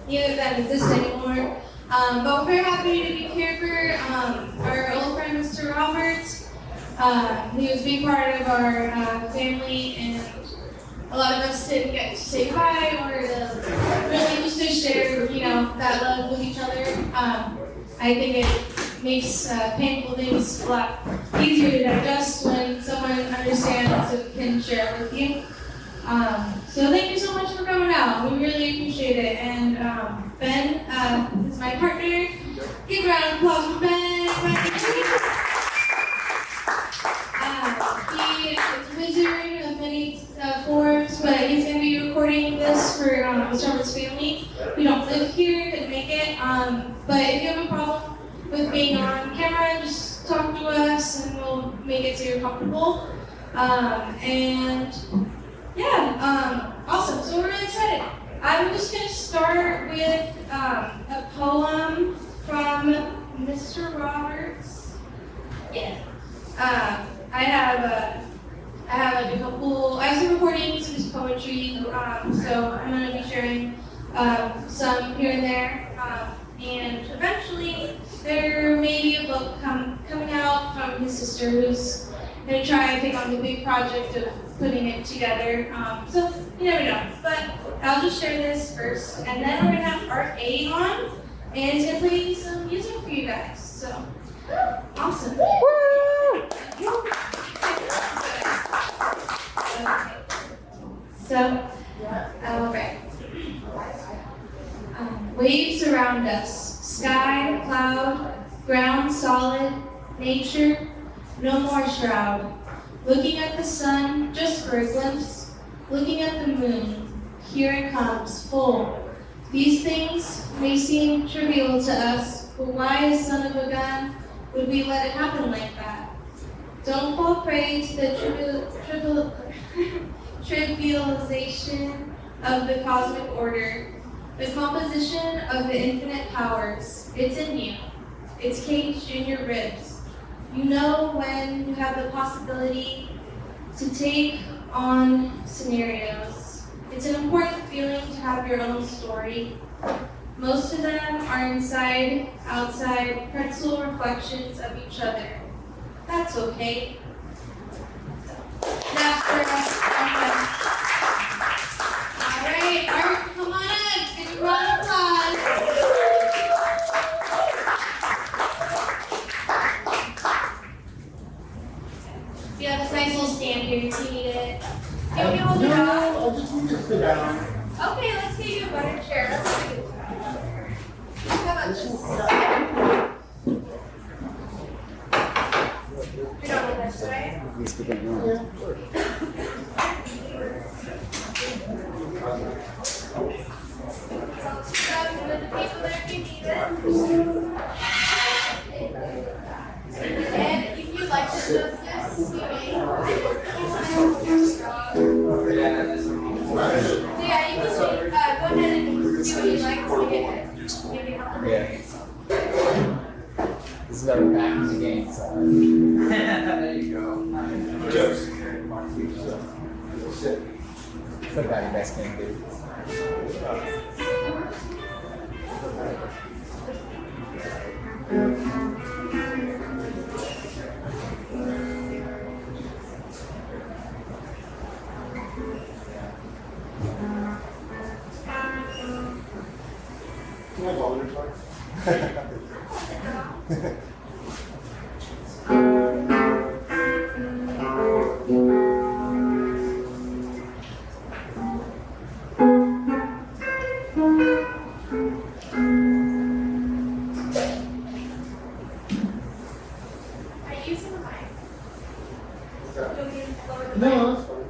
neither of them exist anymore. But we're very happy to be here for our old friend, Myster Roberts. He was a big part of our family, and a lot of us didn't get to say goodbye or to really just to share, that love with each other. I think it makes painful things a lot easier to digest when someone understands and can share it with you. So thank you so much for coming out. We really appreciate it. And Ben is my partner. Give a round of applause for Ben. He is a wizard of many forms, but he's going to be recording this for Myster Roberts' family. We don't live here, couldn't make it. But if you have a problem with being on camera, just talk to us and we'll make it so you're comfortable. Awesome. So we're really excited. I'm just going to start with a poem from Myster Roberts. Yeah. I have some recordings of his poetry, so I'm going to be sharing some here and there. And eventually, there may be a book coming out from his sister who's going to try and take on the big project of putting it together. So you never know. But I'll just share this first, and then we're going to have Art A on, and he's going to play some music for you guys. So, awesome. Okay. Waves around us, sky, cloud, ground solid, nature, no more shroud. Looking at the sun, just for a glimpse, looking at the moon, here it comes, full. These things may seem trivial to us, but why, as son of a gun, would we let it happen like that? Don't fall prey to the trivialization of the cosmic order, the composition of the infinite powers. It's in you. It's caged in your ribs. You know when you have the possibility to take on scenarios. It's an important feeling to have your own story. Most of them are inside, outside, pretzel reflections of each other. That's okay. That's for us. All right, Art, come on up. Give a round of applause. You have this nice little stand here if you need it. Do you want me to hold it out? I'll just need to sit down. Okay, let's get you a butter chair. That's good. How about this? You don't want this, right? And if you'd like to adjust this, you may. So yeah, you can go ahead and do what you like to get maybe comfortable. Yeah. This is our back in the game, so. There you go. Jokes. What about you guys can do? Can I volunteer? No, that's fine.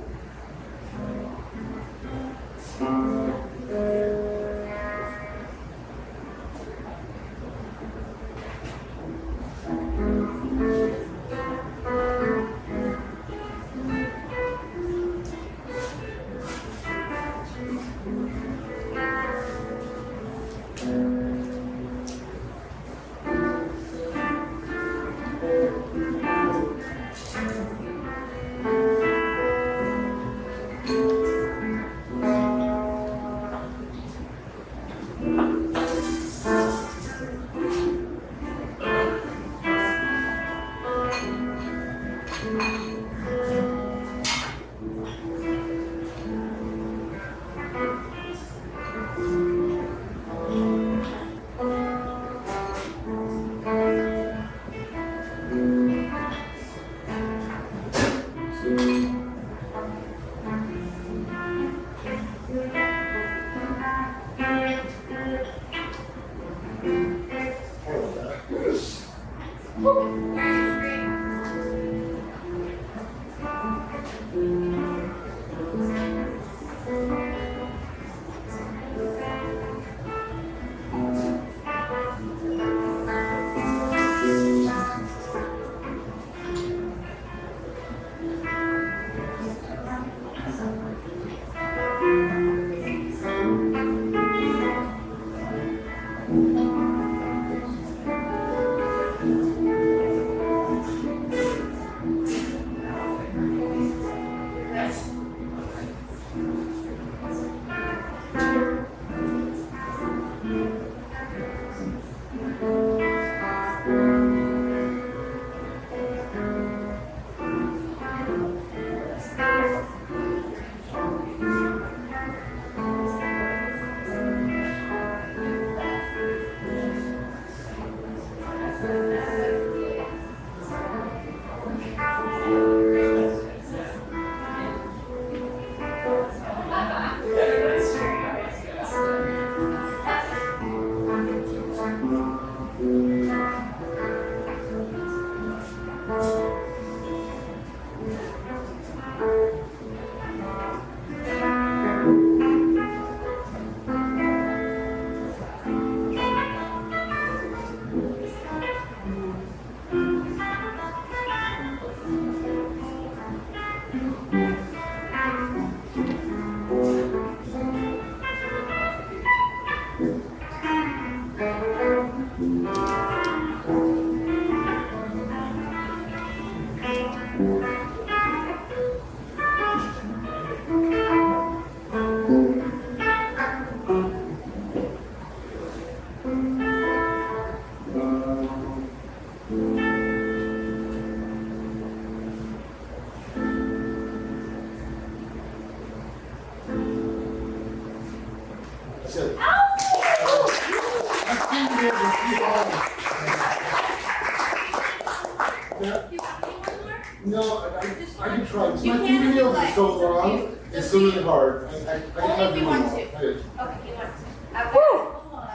No, I can try. My You can't fingernails do are so like- long, it's really hard. I Only can't if you do want to. it. Okay, you want to. Hold on.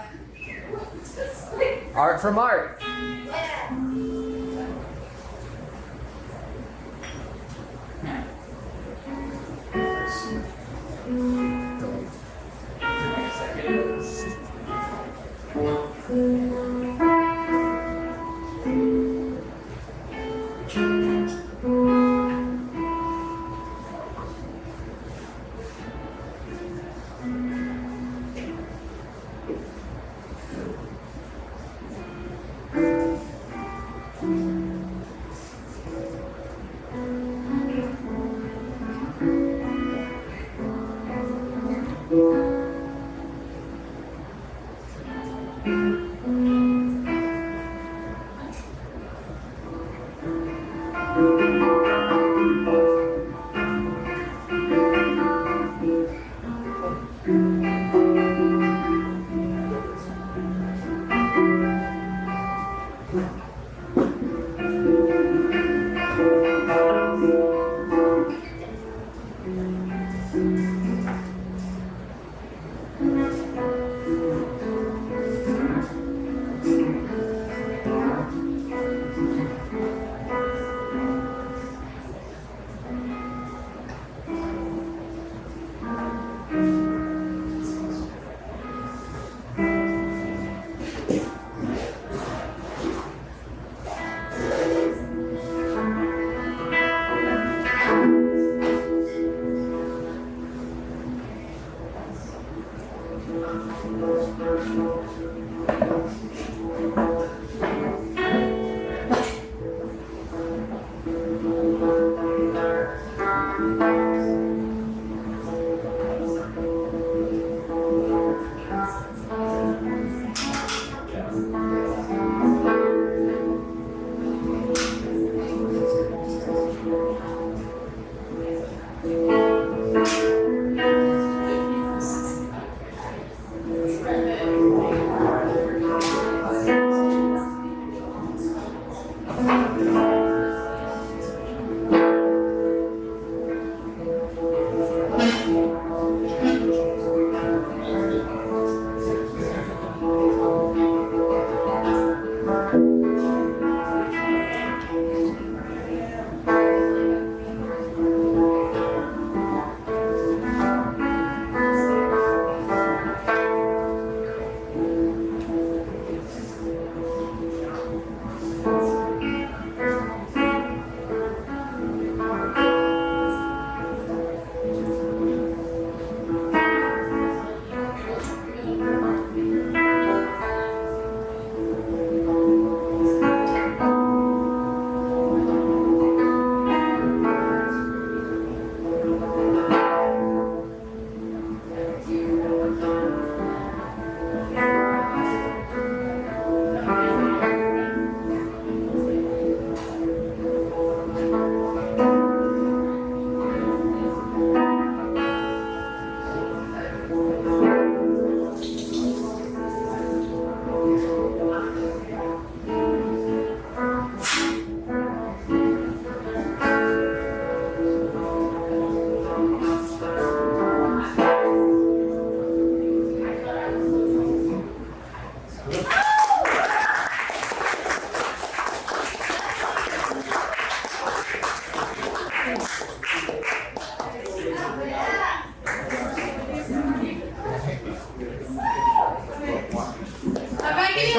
Art from art. Yeah.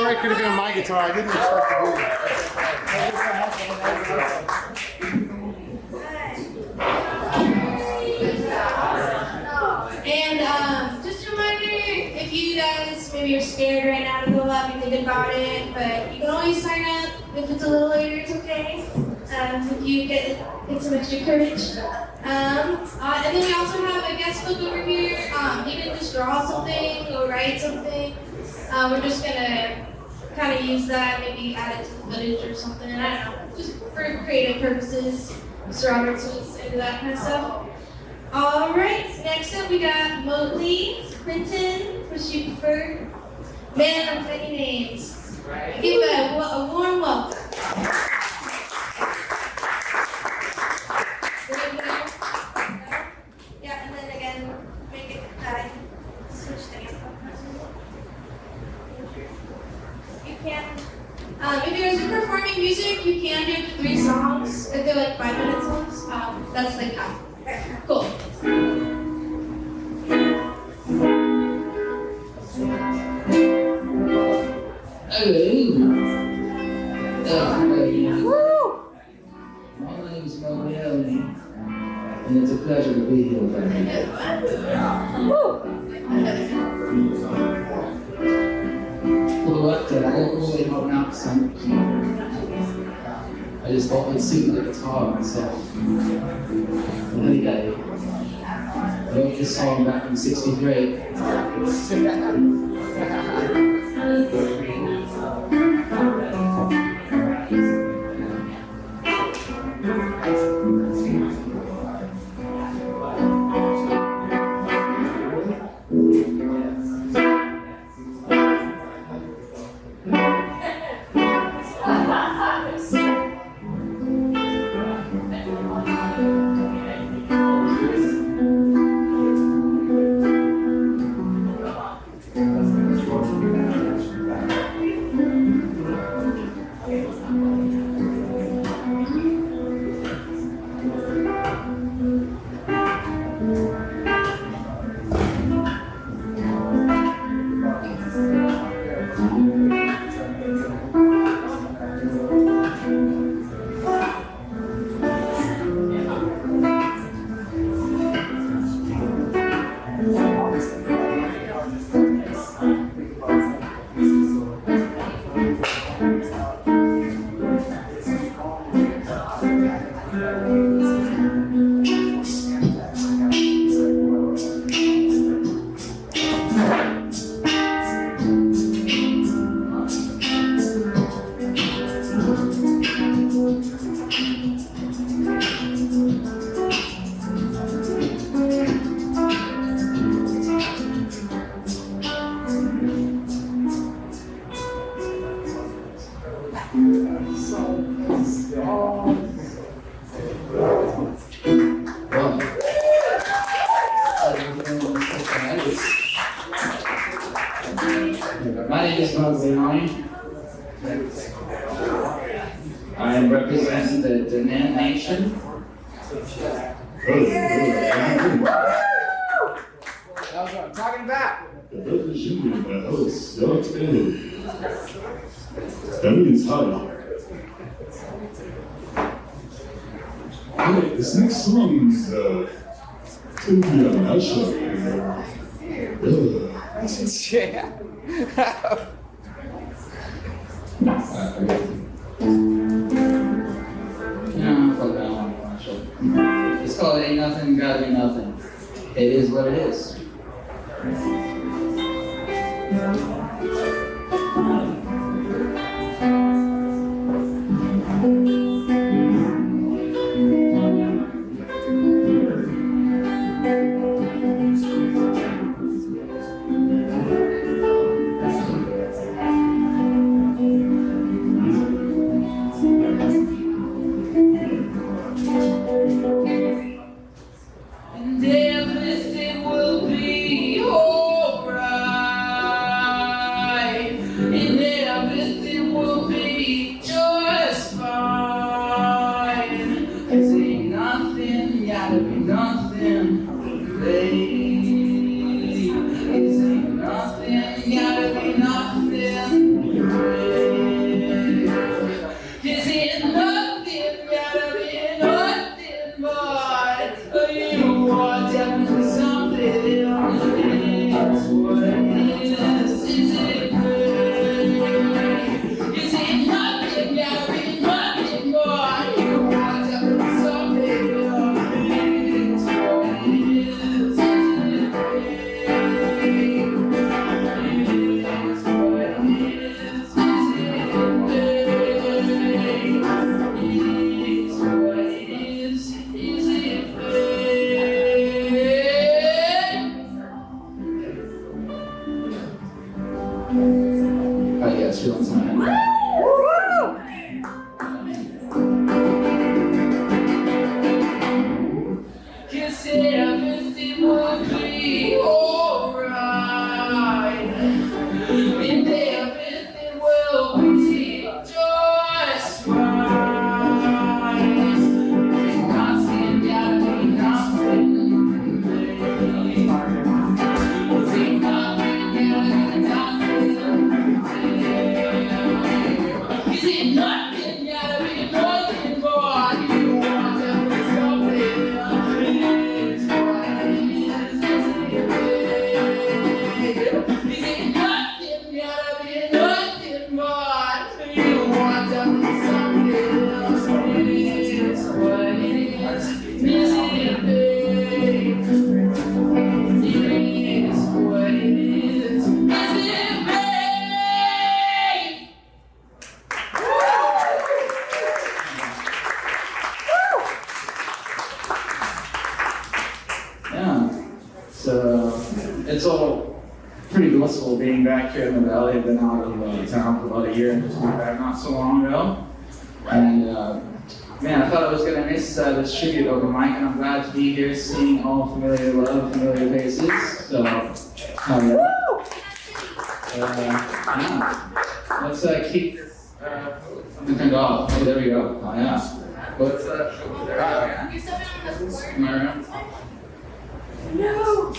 sorry, could have been my guitar. I didn't expect to do that. And just a reminder, if you guys maybe are scared right now to go up, you think about it, but you can always sign up. If it's a little later, it's okay. If you get some extra courage. And then we also have a guest book over here. You can just draw something or write something. We're just gonna kind of use that, maybe add it to the footage or something. I don't know, just for creative purposes. Mr. Roberts was into that kind of stuff. All right, next up we got Mogely, Quentin, which you prefer. Man of many names. Give a warm welcome. Yeah, and then again, make it switch things. You can, if you guys are performing music, you can do 3 songs. If they're like 5-minute songs, that's like half. Cool. Hello. My name is Mogely Oney, and it's a pleasure to be here with you. For the work that I don't really have an accent. I just thought I'd sing the guitar myself. And anyway, I wrote this song back in '63. My name is Mogely Oney. I am representing the Nan Nation. That's what I'm talking about. That means hi. Alright, this next song is gonna be a mashup. Yeah. No, fuck that one. It's called Ain't Nothing Gotta Be Nothing. It is what it is. And everything will be alright. And everything will be just fine. 'Cause ain't nothing gotta be nothing, babe. 'Cause ain't nothing gotta be nothing. Oh yeah, it's real time. You said everything would be alright, and everything will be just fine. Nothing, nothing, nothing. It's all pretty blissful being back here in the valley. I've been out of town for about a year and just went back not so long ago. And man, I thought I was going to miss this tribute over mic, and I'm glad to be here seeing all familiar love, familiar faces. So, yeah. Let's keep this turned off. Oh, there we go. Oh, yeah. What's You're stepping on the board. am I around? No.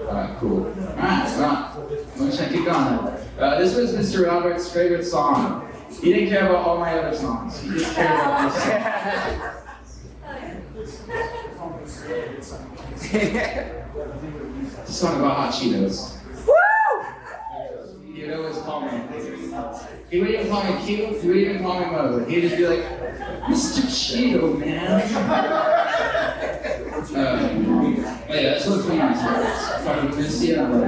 Alright, cool. Alright, so I'm just gonna keep going. This was Myster Roberts' favorite song. He didn't care about all my other songs. He just cared about this song. It's a song about hot Cheetos. He'd always call me. He wouldn't even call me cute. He wouldn't even call me Mogely. He'd just be like, Mr. Cheeto, man. Yeah, that's what's going on. Fucking Missy and I love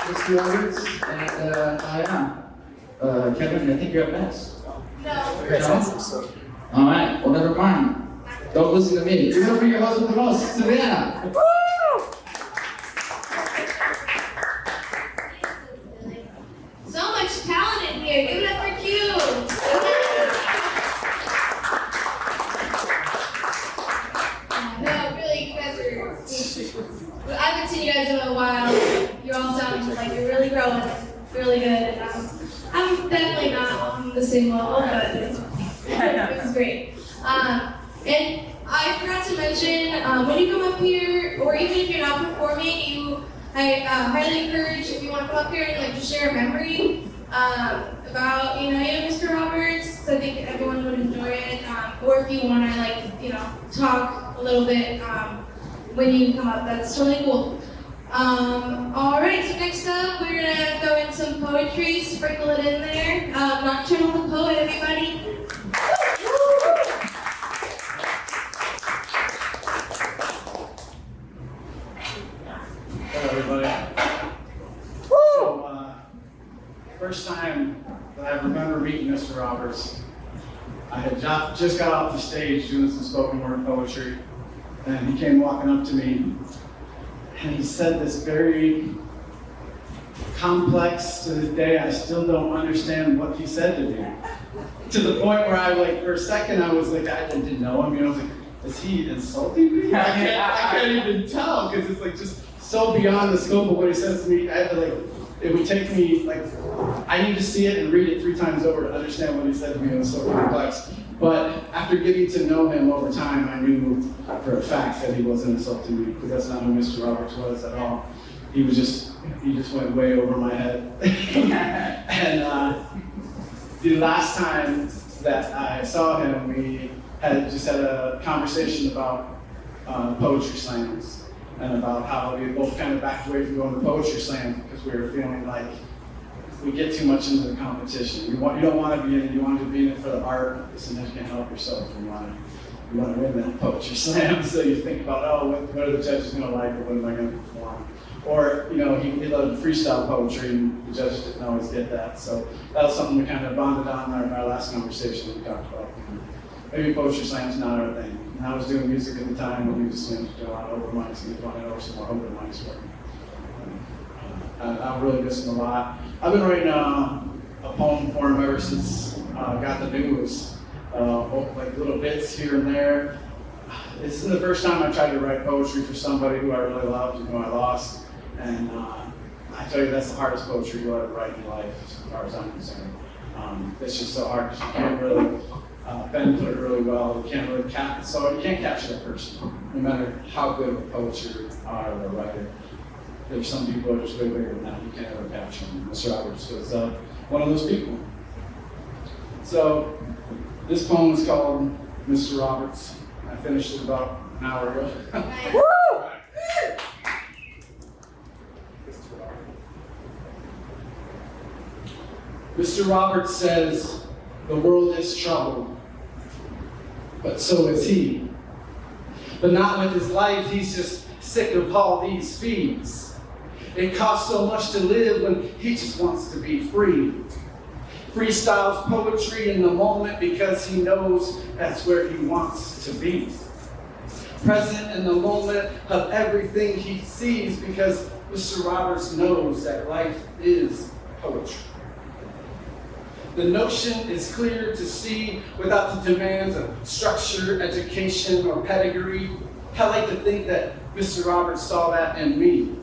Myster Roberts, and Kevin, I think you're up next. No. No? All right, well, never mind. Don't listen to me. Give it up for your husband the most, Savannah. So much talent in here. Give it up for Q. No, really, you guys are. I haven't seen you guys in a while. You all sound like you're really growing, really good. And I'm definitely not on the same level, but it's great. And I forgot to mention, when you come up here, or even if you're not performing, I highly encourage, if you want to come up here and just share a memory about you, Mr. Roberts. I think everyone would enjoy it. Or if you want to talk a little bit when you come up, that's totally cool. All right, so next up we're gonna go in some poetry, sprinkle it in there. Nocturnal the Poet, everybody. Hello, everybody. So, first time that I remember meeting Mr. Roberts, I had just got off the stage doing some spoken word poetry, and he came walking up to me, and he said this very complex, to this day, I still don't understand what he said to me. To the point where for a second, I was like, I didn't know him, I was like, is he insulting me? I can't even tell, because it's just so beyond the scope of what he says to me. I had to it would take me I need to see it and read it 3 times over to understand what he said to me. It was so complex. But after getting to know him over time, I knew for a fact that he wasn't insulting me, because that's not who Mr. Roberts was at all. He just went way over my head. And the last time that I saw him, we had a conversation about poetry slams, and about how we both kind of backed away from going to poetry slams because we were feeling like we get too much into the competition. You don't want to be in it. You want to be in it for the art. Sometimes you can't help yourself. You want to win that poetry slam. So you think about, what are the judges going to like, or what am I going to perform? Or he loved freestyle poetry, and the judges didn't always get that. So that was something we kind of bonded on in our last conversation. We talked about maybe poetry slam's not our thing. And I was doing music at the time when we just did a lot of open mics, and we wanted to know some more open mics work. I really miss him a lot. I've been writing a poem for him ever since I got the news, little bits here and there. This isn't the first time I tried to write poetry for somebody who I really loved and who I lost. And I tell you, that's the hardest poetry you'll ever write in your life, as far as I'm concerned. It's just so hard because you can't really, Ben put it really well, you can't really you can't capture that person, no matter how good of a poet you are or a writer. There's some people who are just way bigger than that, you can't ever capture them. Mr. Roberts was one of those people. So, this poem is called Myster Roberts. I finished it about an hour ago. Mr. Roberts says, the world is troubled, but so is he. But not with his life, he's just sick of all these fees. It costs so much to live when he just wants to be free. Freestyles poetry in the moment because he knows that's where he wants to be. Present in the moment of everything he sees because Mr. Roberts knows that life is poetry. The notion is clear to see without the demands of structure, education, or pedigree. I like to think that Mr. Roberts saw that in me.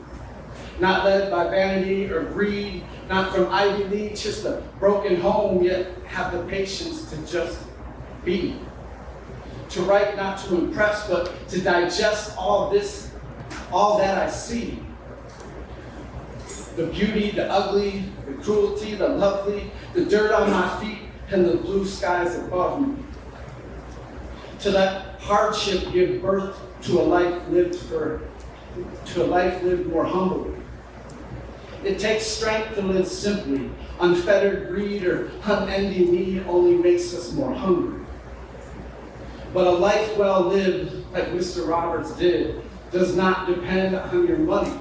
Not led by vanity or greed, not from Ivy League, just a broken home, yet have the patience to just be. To write not to impress, but to digest all that I see. The beauty, the ugly, the cruelty, the lovely, the dirt on my feet, and the blue skies above me. To let hardship give birth to a life lived more humbly. It takes strength to live simply. Unfettered greed or unending need only makes us more hungry. But a life well lived, like Mr. Roberts did, does not depend on your money.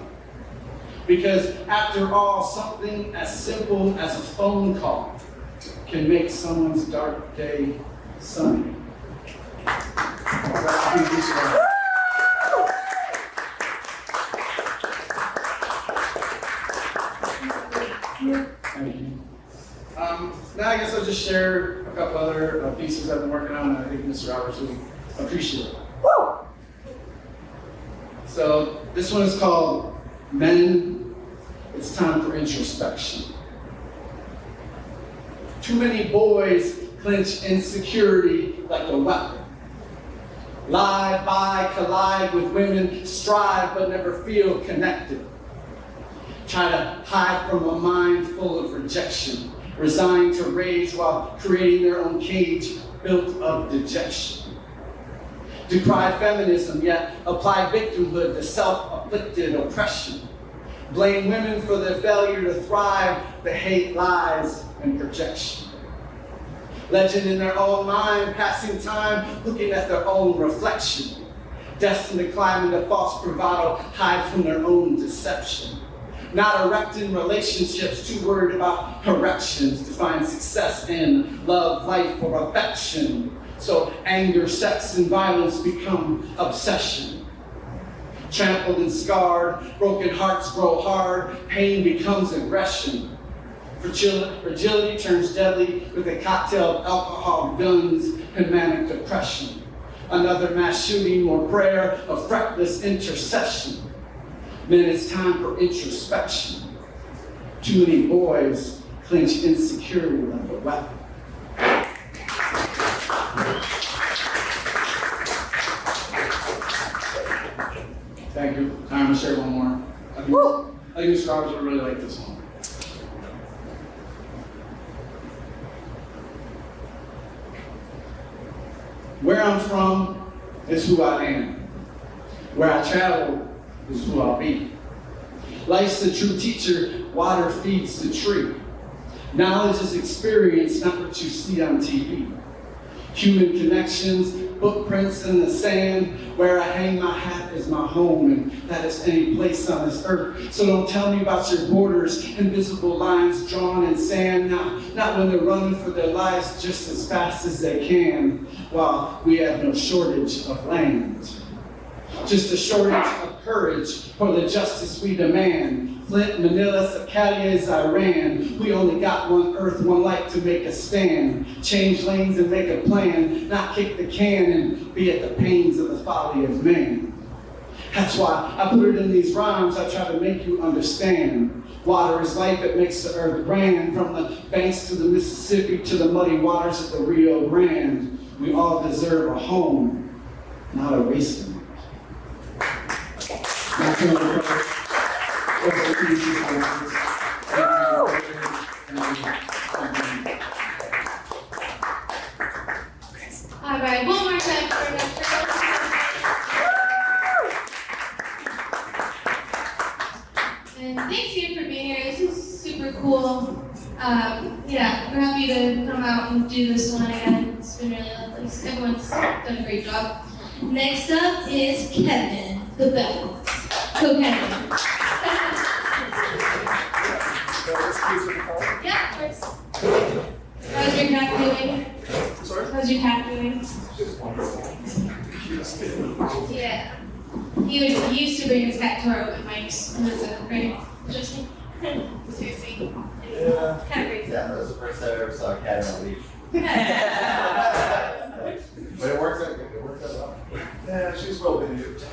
Because after all, something as simple as a phone call can make someone's dark day sunny. Thank you. Now I guess I'll just share a couple other pieces I've been working on, and I think Mr. Roberts will appreciate it. So this one is called Men, It's Time for Introspection. Too many boys clench insecurity like a weapon. Lie, buy, collide with women, strive but never feel connected. Try to hide from a mind full of rejection, resigned to rage while creating their own cage built of dejection. Decry feminism, yet apply victimhood to self-afflicted oppression. Blame women for their failure to thrive, but hate lies and projection. Legend in their own mind, passing time, looking at their own reflection. Destined to climb into false bravado, hide from their own deception. Not erecting relationships, too worried about corrections to find success in love, life, or affection. So anger, sex, and violence become obsession. Trampled and scarred, broken hearts grow hard, pain becomes aggression. Fragility turns deadly with a cocktail of alcohol, guns, and manic depression. Another mass shooting, more prayer of reckless intercession. Men, it's time for introspection. Too many boys clench insecurity like a weapon. Thank you. I'm gonna share one more. I think Mr. Roberts would really like this one. Where I'm from is who I am. Where I travel is who I'll be. Life's the true teacher, water feeds the tree. Knowledge is experience, not what you see on TV. Human connections, footprints in the sand. Where I hang my hat is my home, and that is any place on this earth. So don't tell me about your borders, invisible lines drawn in sand. Not when they're running for their lives just as fast as they can, while we have no shortage of land. Just a shortage of courage for the justice we demand. Flint, Manila, Sakalias, Iran. We only got one earth, one life to make a stand. Change lanes and make a plan, not kick the can and be at the pains of the folly of man. That's why I put it in these rhymes. I try to make you understand. Water is life, it makes the earth grand. From the banks to the Mississippi to the muddy waters of the Rio Grande. We all deserve a home, not a wasteland. All right, one more time for Dr. And thanks again for being here. This is super cool. Yeah, we're happy to come out and do this one again. It's been really lovely. Everyone's done a great job. Next up is Kevin, the bell. So Kevin. Yeah, of course. How's your cat doing? Sorry? How's your cat doing? She's wonderful. Yeah. He used to bring his cat to our open mics. It was great. Interesting. Seriously. Yeah. Kind of great. Yeah, that was the first time I ever saw a cat on a leash. But it works out well. Yeah, she's well behaved.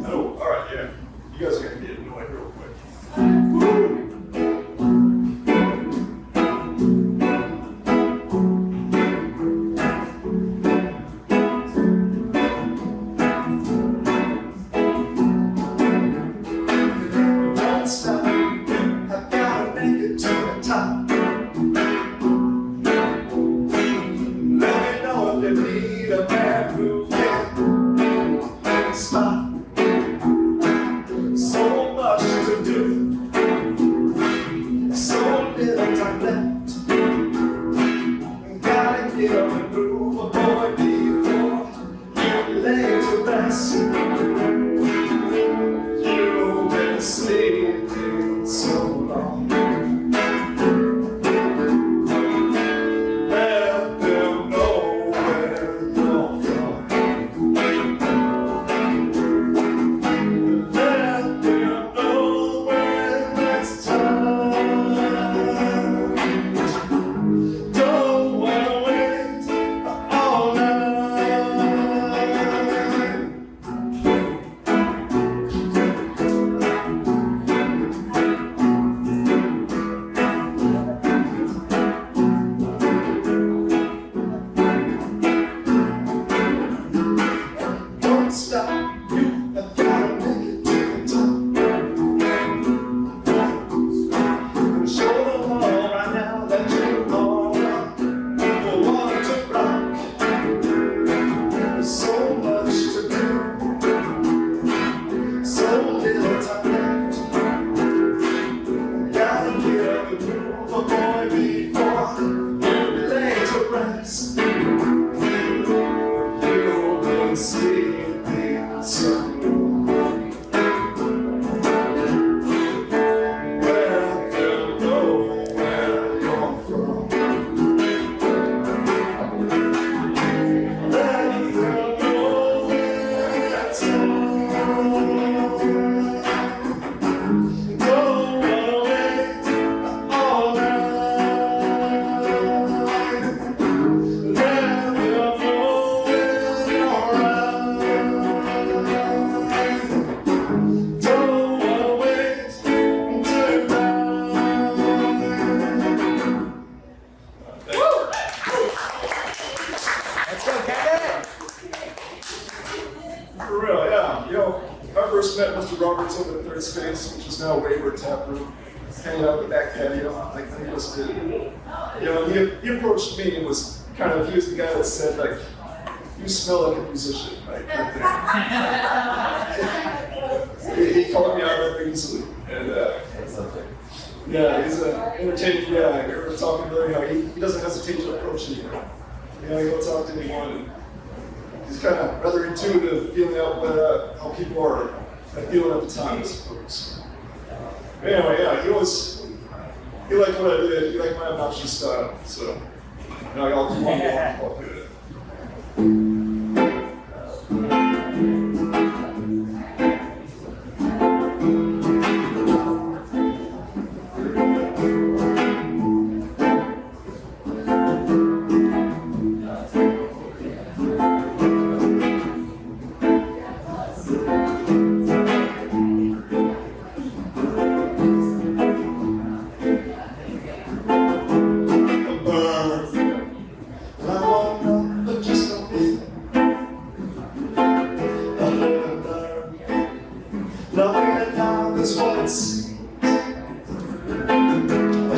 Oh, all right, yeah. You guys are gonna get annoyed real quick. Don't stop. I've gotta make it to the top. Let me know if stop. You have gotta make it to the top. Show them all right now that you're all right. We'll want to rock. There's so much to do, so little time left. Gotta get up and move a boy before you lay to rest. You'll see the sun. For real, yeah. You know, I first met Myster Roberts over at Third Space, which is now Wayward Tap Room, hanging out in the back patio, like many of us did. You know, he approached me and was kind of, he was the guy that said, like, you smell like a musician, right? He called me out rather easily. And yeah, he's an entertaining guy. We were talking earlier how he doesn't hesitate to approach anyone. You know, he'll talk to anyone. And he's kind of rather intuitive, feeling out how people are feeling at the time, I suppose. But anyway, yeah, he liked what I did. He liked my obnoxious style. So, you know, I'll do it.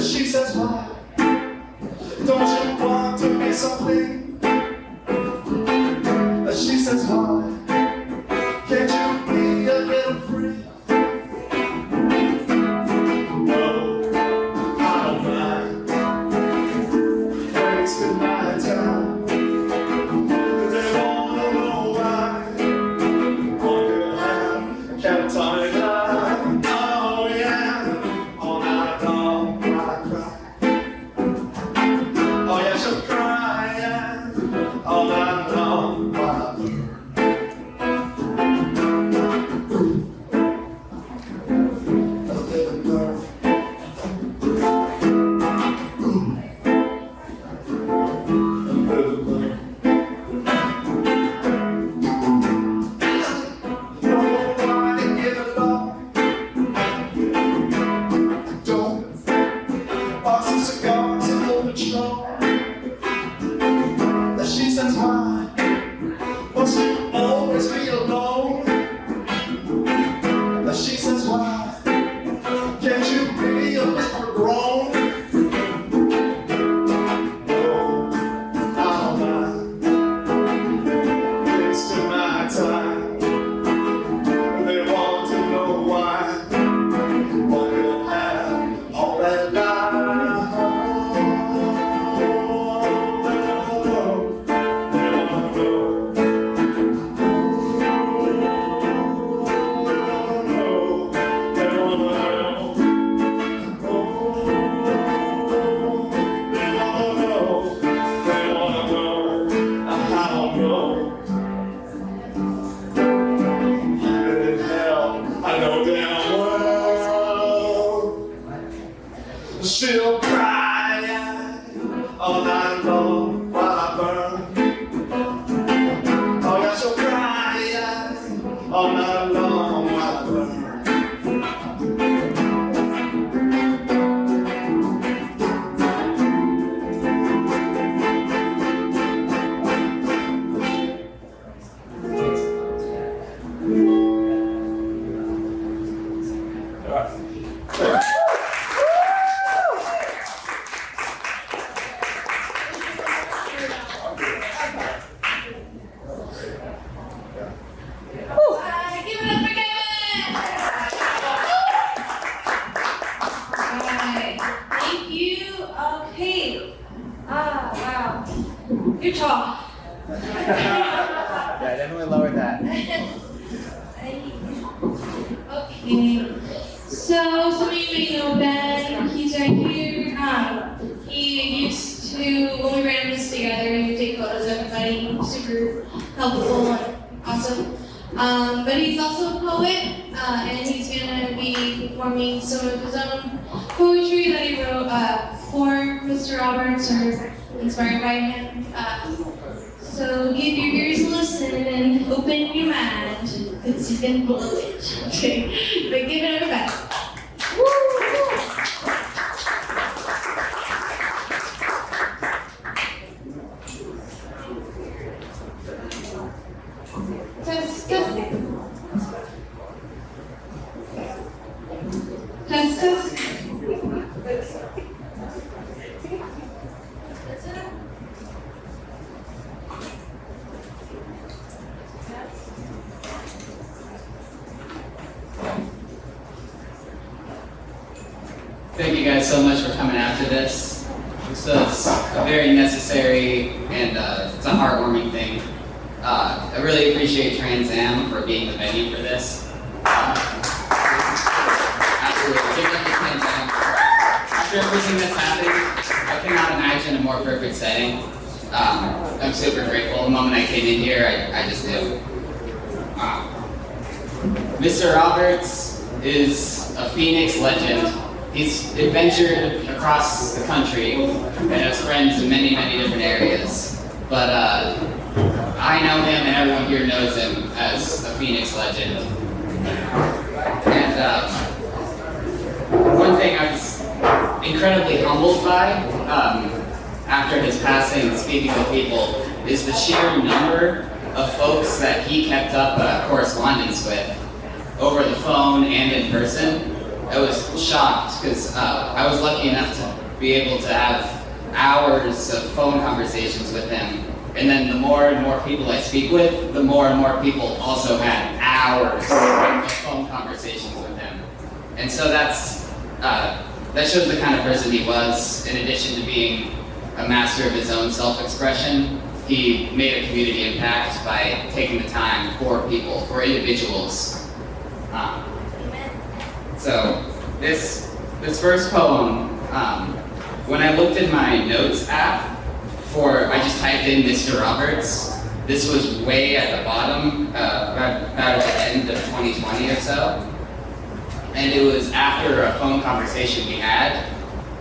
She says, why don't you want to be something? She says, why can't you be a little free? No, I don't mind wasting my time. They wanna know why. One girl have a catatonic life. Oh yeah, all night long. Oh yeah, she'll cry, yeah, all night long. She says, why must you always be alone? She says, why can't you be a little grown? Oh, I don't mind wasting my time. They want to know why. One will have all that life. She'll cry all night long while I burn. Oh yeah, she'll cry all night long while I burn. So some of you may know Ben. He's right here. He used to, when we ran this together, he would take photos of everybody. Super helpful and awesome. But he's also a poet, and he's gonna be performing some of his own poetry that he wrote for Myster Roberts or inspired by him. So give your ears a listen and open your mind, because you can blow it. Okay, but give it a back. Test, test. Test, test. Thank you guys so much for coming out to this. So it's a very necessary and it's a heartwarming thing. I really appreciate Trans Am for being the venue for this. Absolutely, give it up to Trans Am. After everything that's happened, I cannot imagine a more perfect setting. I'm super grateful. The moment I came in here, I just knew. Myster Roberts is a Phoenix legend. He's adventured across the country and has friends in many, many different areas. But I know him and everyone here knows him as a Phoenix legend. And one thing I was incredibly humbled by after his passing, speaking with people, is the sheer number of folks that he kept up correspondence with over the phone and in person. I was shocked because I was lucky enough to be able to have hours of phone conversations with him. And then the more and more people I speak with, the more and more people also had hours of phone conversations with him. And so that shows the kind of person he was. In addition to being a master of his own self-expression, he made a community impact by taking the time for people, for individuals. So this first poem, when I looked in my notes app I just typed in Myster Roberts. This was way at the bottom, about at the end of 2020 or so. And it was after a phone conversation we had.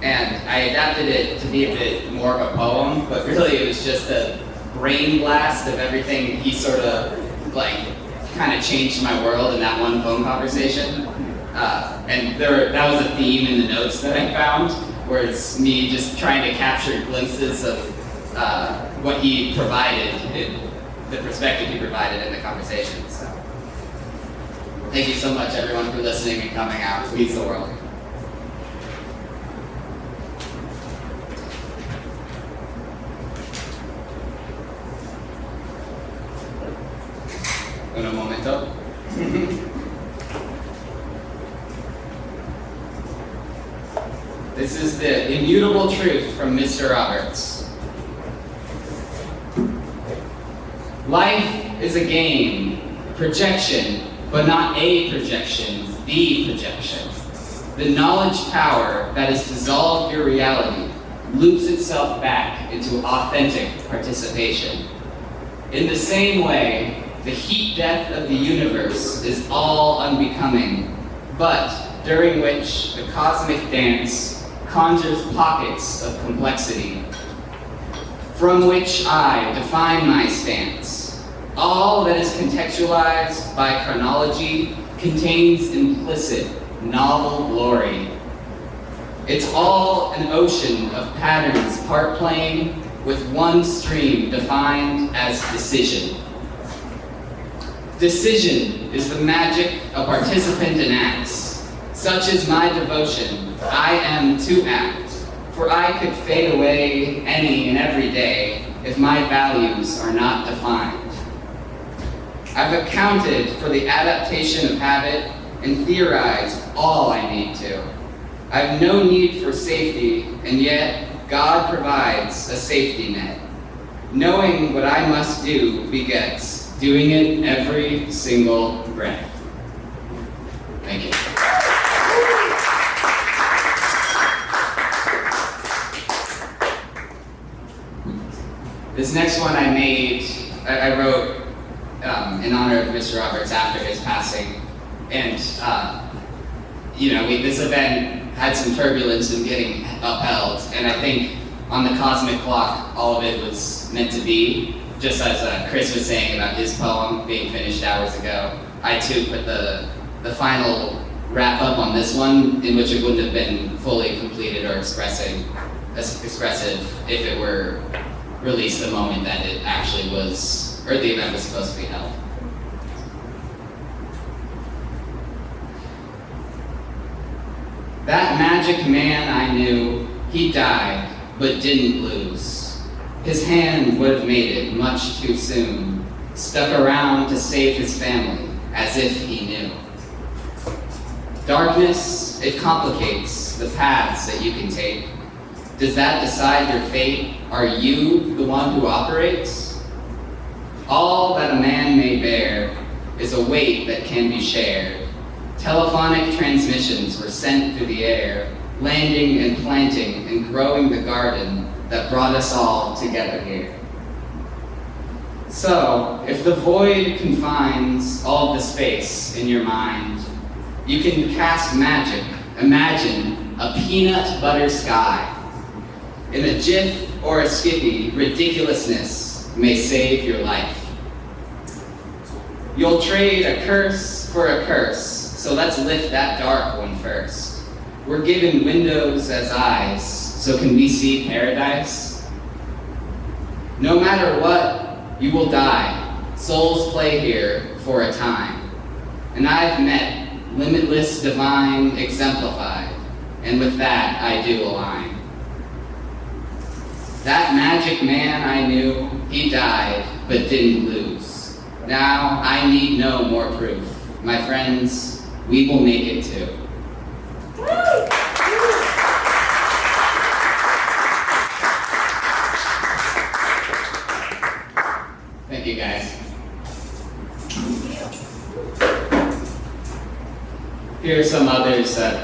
And I adapted it to be a bit more of a poem, but really it was just a brain blast of everything he sort of kind of changed my world in that one phone conversation. And that was a theme in the notes that I found, where it's me just trying to capture glimpses of what he provided, the perspective he provided in the conversation. So, thank you so much, everyone, for listening and coming out. It means the world. Un momento. This is the immutable truth from Myster Roberts. Life is a game, projection, but not a projection, the projection. The knowledge power that has dissolved your reality loops itself back into authentic participation. In the same way, the heat death of the universe is all unbecoming, but during which the cosmic dance conjures pockets of complexity, from which I define my stance. All that is contextualized by chronology contains implicit, novel glory. It's all an ocean of patterns part playing with one stream defined as decision. Decision is the magic a participant enacts. Such is my devotion, I am to act, for I could fade away any and every day if my values are not defined. I've accounted for the adaptation of habit and theorized all I need to. I've no need for safety, and yet God provides a safety net. Knowing what I must do begets doing it every single breath. Thank you. This next one I wrote in honor of Mr. Roberts after his passing. And, this event had some turbulence in getting upheld. And I think on the cosmic clock, all of it was meant to be. Just as Chris was saying about his poem being finished hours ago, I too put the final wrap up on this one, in which it wouldn't have been fully completed or expressive if it were released the moment that it actually was, or the event was supposed to be held. That magic man I knew, he died, but didn't lose. His hand would have made it much too soon, stuck around to save his family, as if he knew. Darkness, it complicates the paths that you can take. Does that decide your fate? Are you the one who operates? All that a man may bear is a weight that can be shared. Telephonic transmissions were sent through the air, landing and planting and growing the garden that brought us all together here. So, if the void confines all the space in your mind, you can cast magic, imagine a peanut butter sky. In a GIF or a Skippy, ridiculousness may save your life. You'll trade a curse for a curse, so let's lift that dark one first. We're given windows as eyes, so can we see paradise? No matter what, you will die. Souls play here for a time. And I've met limitless divine exemplified, and with that I do align. That magic man I knew, he died, but didn't lose. Now I need no more proof. My friends, we will make it too. Thank you, guys. Here are some others that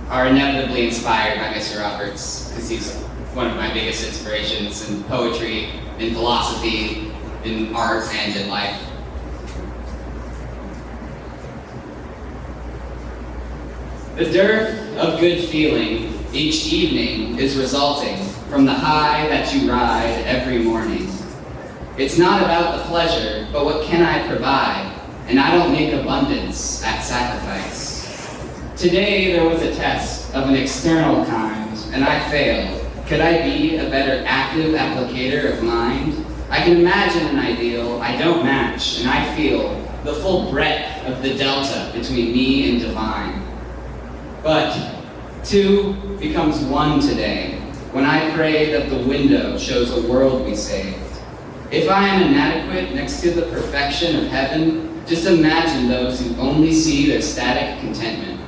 are inevitably inspired by Mr. Roberts, because he's one of my biggest inspirations in poetry, in philosophy, in art, and in life. The dearth of good feeling each evening is resulting from the high that you ride every morning. It's not about the pleasure, but what can I provide? And I don't make abundance at sacrifice. Today there was a test of an external kind, and I failed. Could I be a better active applicator of mind? I can imagine an ideal I don't match, and I feel the full breadth of the delta between me and divine. But two becomes one today, when I pray that the window shows a world we saved. If I am inadequate next to the perfection of heaven, just imagine those who only see their static contentment.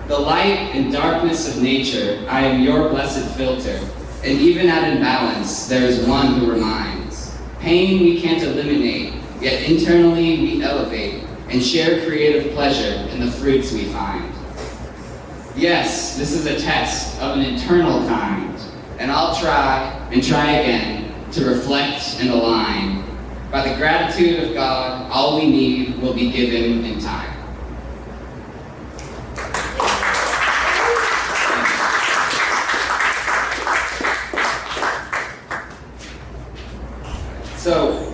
The light and darkness of nature, I am your blessed filter, and even at imbalance, there is one who reminds. Pain we can't eliminate, yet internally we elevate, and share creative pleasure in the fruits we find. Yes, this is a test of an internal kind, and I'll try and try again to reflect and align. By the gratitude of God, all we need will be given in time. So,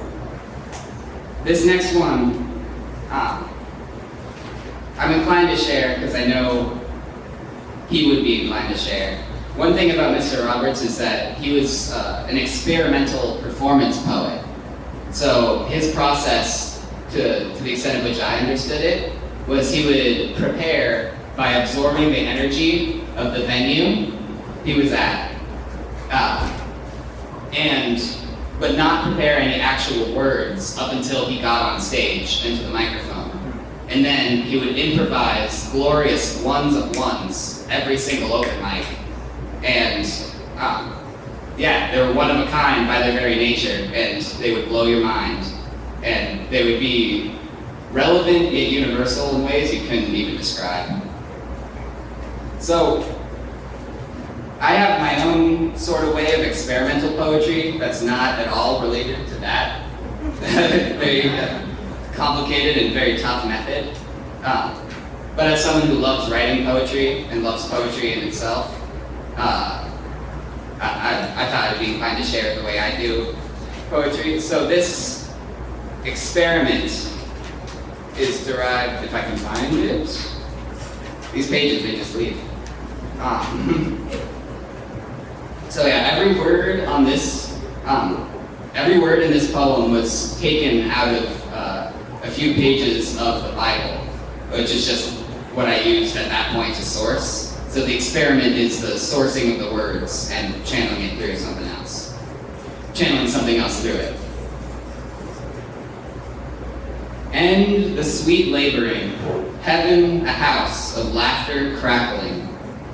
this next one, I'm inclined to share because I know he would be inclined to share. One thing about Mr. Roberts is that he was an experimental performance poet. So his process, to the extent of which I understood it, was he would prepare by absorbing the energy of the venue he was at, but not prepare any actual words up until he got on stage into the microphone. And then he would improvise glorious ones of ones every single open mic. And they were one of a kind by their very nature, and they would blow your mind. And they would be relevant yet universal in ways you couldn't even describe. So, I have my own sort of way of experimental poetry that's not at all related to that. Very complicated and very tough method. But as someone who loves writing poetry and loves poetry in itself, I thought it'd be fun to share the way I do poetry. So this experiment is derived, if I can find it. These pages, they just leave. So yeah, every word in this poem was taken out of a few pages of the Bible, which is just what I used at that point to source. So the experiment is the sourcing of the words and channeling it through something else. Channeling something else through it. End the sweet laboring, heaven a house of laughter crackling.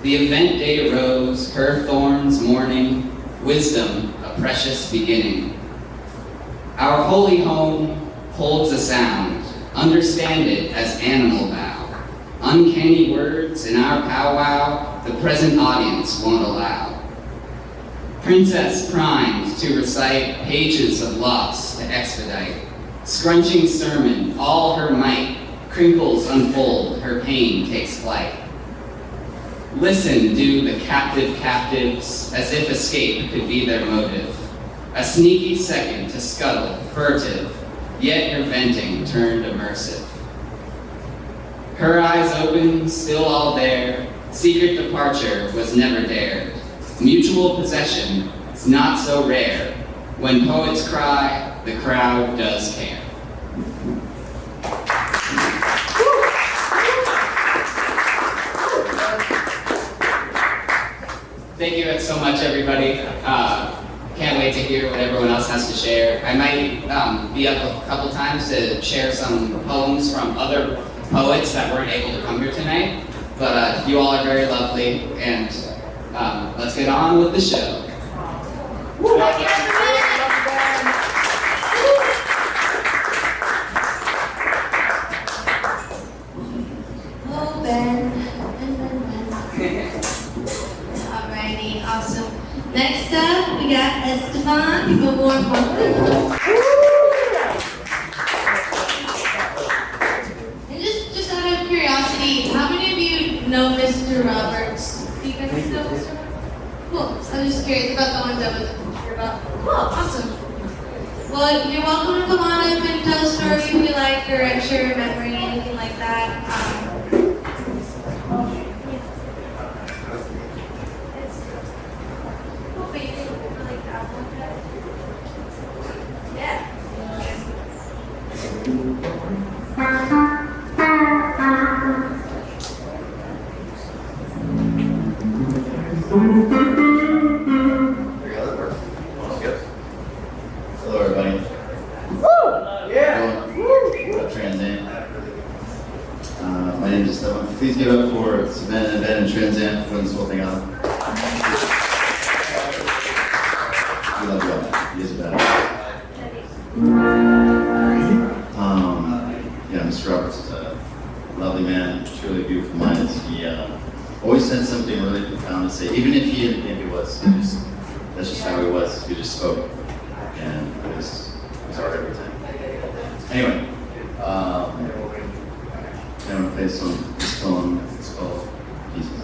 The event day arose, her thorns mourning, wisdom a precious beginning. Our holy home holds a sound, understand it as animal vow. Uncanny words in our powwow, the present audience won't allow. Princess primed to recite pages of loss to expedite. Scrunching sermon, all her might, crinkles unfold, her pain takes flight. Listen, do the captive captives, as if escape could be their motive. A sneaky second to scuttle, furtive, yet her venting turned immersive. Her eyes open, still all there, secret departure was never dared. Mutual possession is not so rare. When poets cry, the crowd does care. Thank you so much, everybody. Can't wait to hear what everyone else has to share. I might be up a couple times to share some poems from other poets that weren't able to come here tonight. But you all are very lovely, and let's get on with the show. Oh, Ben. Alrighty, awesome. Next up, we got Estevan Corrales. And just out of curiosity, how many of you know Myster Roberts? Do you guys know Myster Roberts? Cool. I was just curious about the ones I wasn't sure about. Cool, awesome. Well, you're welcome to come on up and tell a story if you like, or share a memory, anything like that. Hello, everybody. My name is Estevan. Please give it up for Savannah, Ben, and Tristan for putting this whole thing on. We love you all. You guys are bad. Yeah, Myster Roberts is a lovely man, truly beautiful mind. He always had something really profound to say, even if he didn't think it was. That's just how he was. He just spoke, and it was art every time. Anyway, I'm gonna play this poem. It's called Pieces.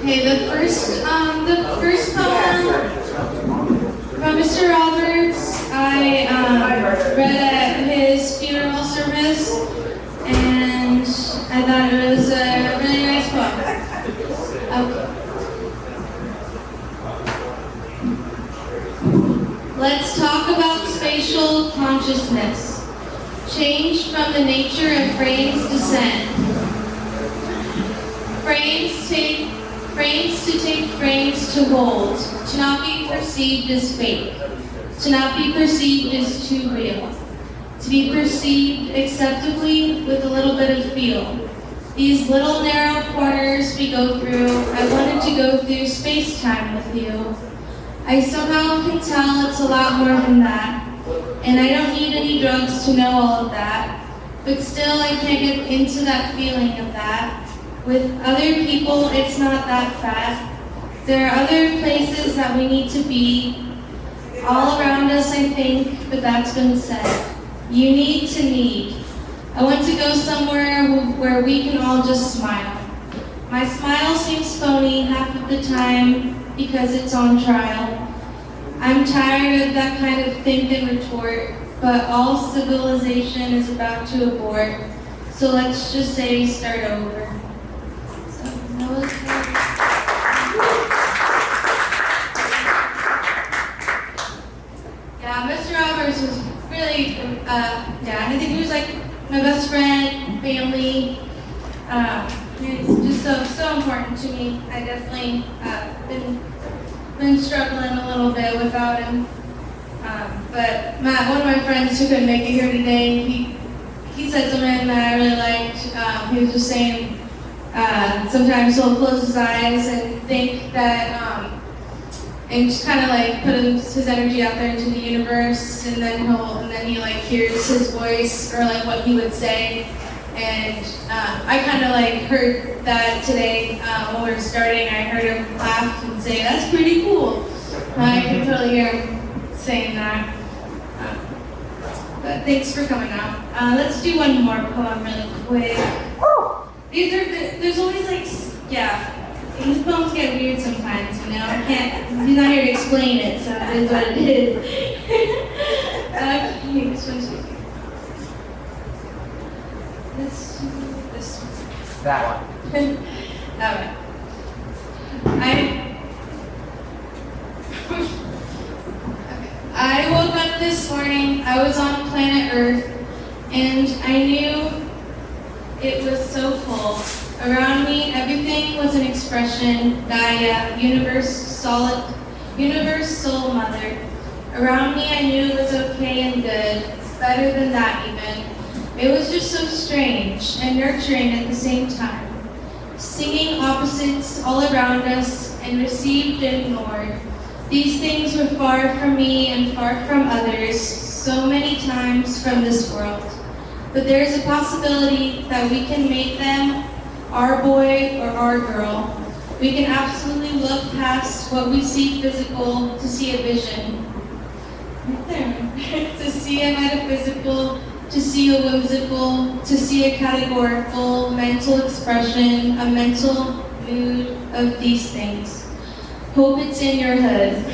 Okay, the first poem from Mr. Roberts, I read at his funeral service, and I thought it was a really nice poem. Okay. Let's talk about spatial consciousness. Change from the nature of frames descend. Frames to take frames to hold, to not be perceived as fake, to not be perceived as too real, to be perceived acceptably with a little bit of feel. These little narrow corners we go through, I wanted to go through space-time with you. I somehow can tell it's a lot more than that, and I don't need any drugs to know all of that, but still I can't get into that feeling of that. With other people, it's not that fat. There are other places that we need to be, all around us I think, but that's been said. You need to need. I want to go somewhere where we can all just smile. My smile seems phony half of the time because it's on trial. I'm tired of that kind of think and retort, but all civilization is about to abort, so let's just say start over. So that was yeah, Mr. Roberts was really, I think he was like my best friend, family. It's just so important to me. I definitely been struggling a little bit without him. But one of my friends who couldn't make it here today, he said something that I really liked. He was just saying sometimes he'll close his eyes and think that, and just kind of like put his energy out there into the universe, and then he like hears his voice or like what he would say. And I kind of like heard that today when we were starting. I heard him laugh and say, "That's pretty cool." I can totally hear him saying that. But thanks for coming out. Let's do one more poem really quick. There's always like, these poems get weird sometimes, you know? He's not here to explain it, so it is what it is. Okay, this one's easy. This one. That one. That one. I woke up this morning, I was on planet Earth, and I knew it was so full. Around me, everything was an expression, Gaia, universe, soul mother. Around me, I knew it was okay and good, better than that even. It was just so strange and nurturing at the same time. Singing opposites all around us and received and ignored. These things were far from me and far from others, so many times from this world. But there is a possibility that we can make them our boy or our girl. We can absolutely look past what we see physical to see a vision. Right there. To see a metaphysical, to see a whimsical, to see a categorical, mental expression, a mental mood of these things. Hope it's in your hood.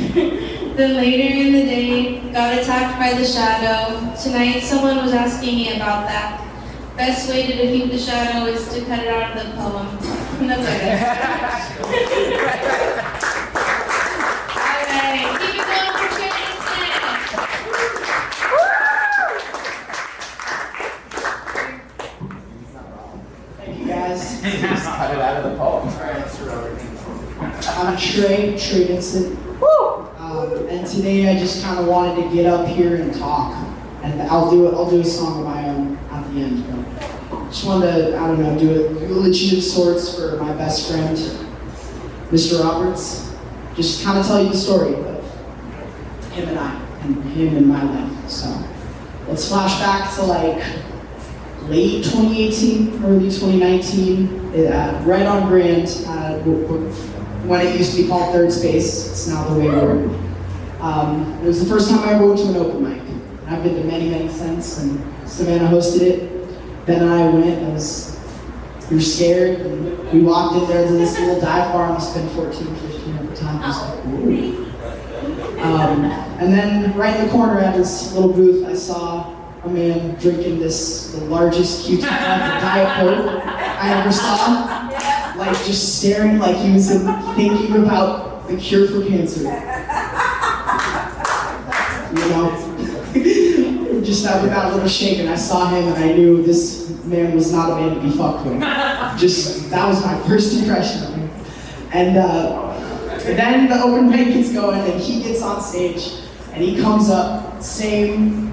Then later in the day, got attacked by the shadow. Tonight, someone was asking me about that. Best way to defeat the shadow is to cut it out of the poem. And that's okay. All right, keep it going for Trey Vincent. Thank you guys. Just cut it out of the poem. I'm Trey Vincent. And today I just kind of wanted to get up here and talk. And I'll do a song of my own at the end. But just wanted to, do a eulogy of sorts for my best friend, Myster Roberts. Just kind of tell you the story of him and I, and him and my life. So let's flash back to like late 2018, early 2019, right on Grand, when it used to be called Third Space. It's now the way we're. It was the first time I ever went to an open mic. I've been to many since, and Savannah hosted it. Ben and I went. It was We were scared, and we walked in there to this little dive bar, must have been 14, 15 at the time. I was like, ooh. And then right in the corner at this little booth, I saw a man drinking the largest Q-tip Diet Coke I ever saw. Like just staring like he was thinking about the cure for cancer. You know? Just with that little shake, and I saw him and I knew this man was not a man to be fucked with. That was my first impression of him. And then the open mic gets going and he gets on stage and he comes up, same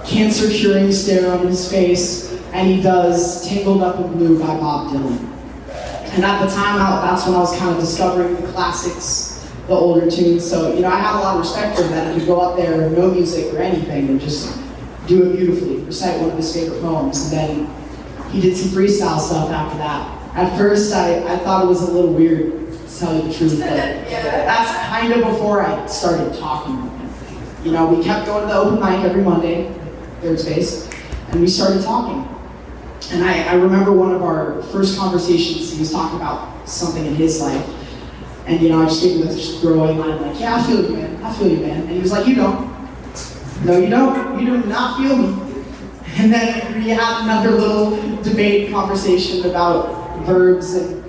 cancer curing stare on his face, and he does Tangled Up in Blue by Bob Dylan. And at the time, that's when I was kind of discovering the classics, the older tunes. So, I had a lot of respect for him that he could go up there, no music or anything, and just do it beautifully, recite one of his favorite poems. And then he did some freestyle stuff after that. At first, I thought it was a little weird, to tell you the truth, but that's kind of before I started talking with him. We kept going to the open mic every Monday, third space, and we started talking. And I remember one of our first conversations, he was talking about something in his life. And I just gave him this throwaway line like, yeah, I feel you, man. I feel you, man. And he was like, you don't. No, you don't. You do not feel me. And then we had another little debate conversation about verbs, and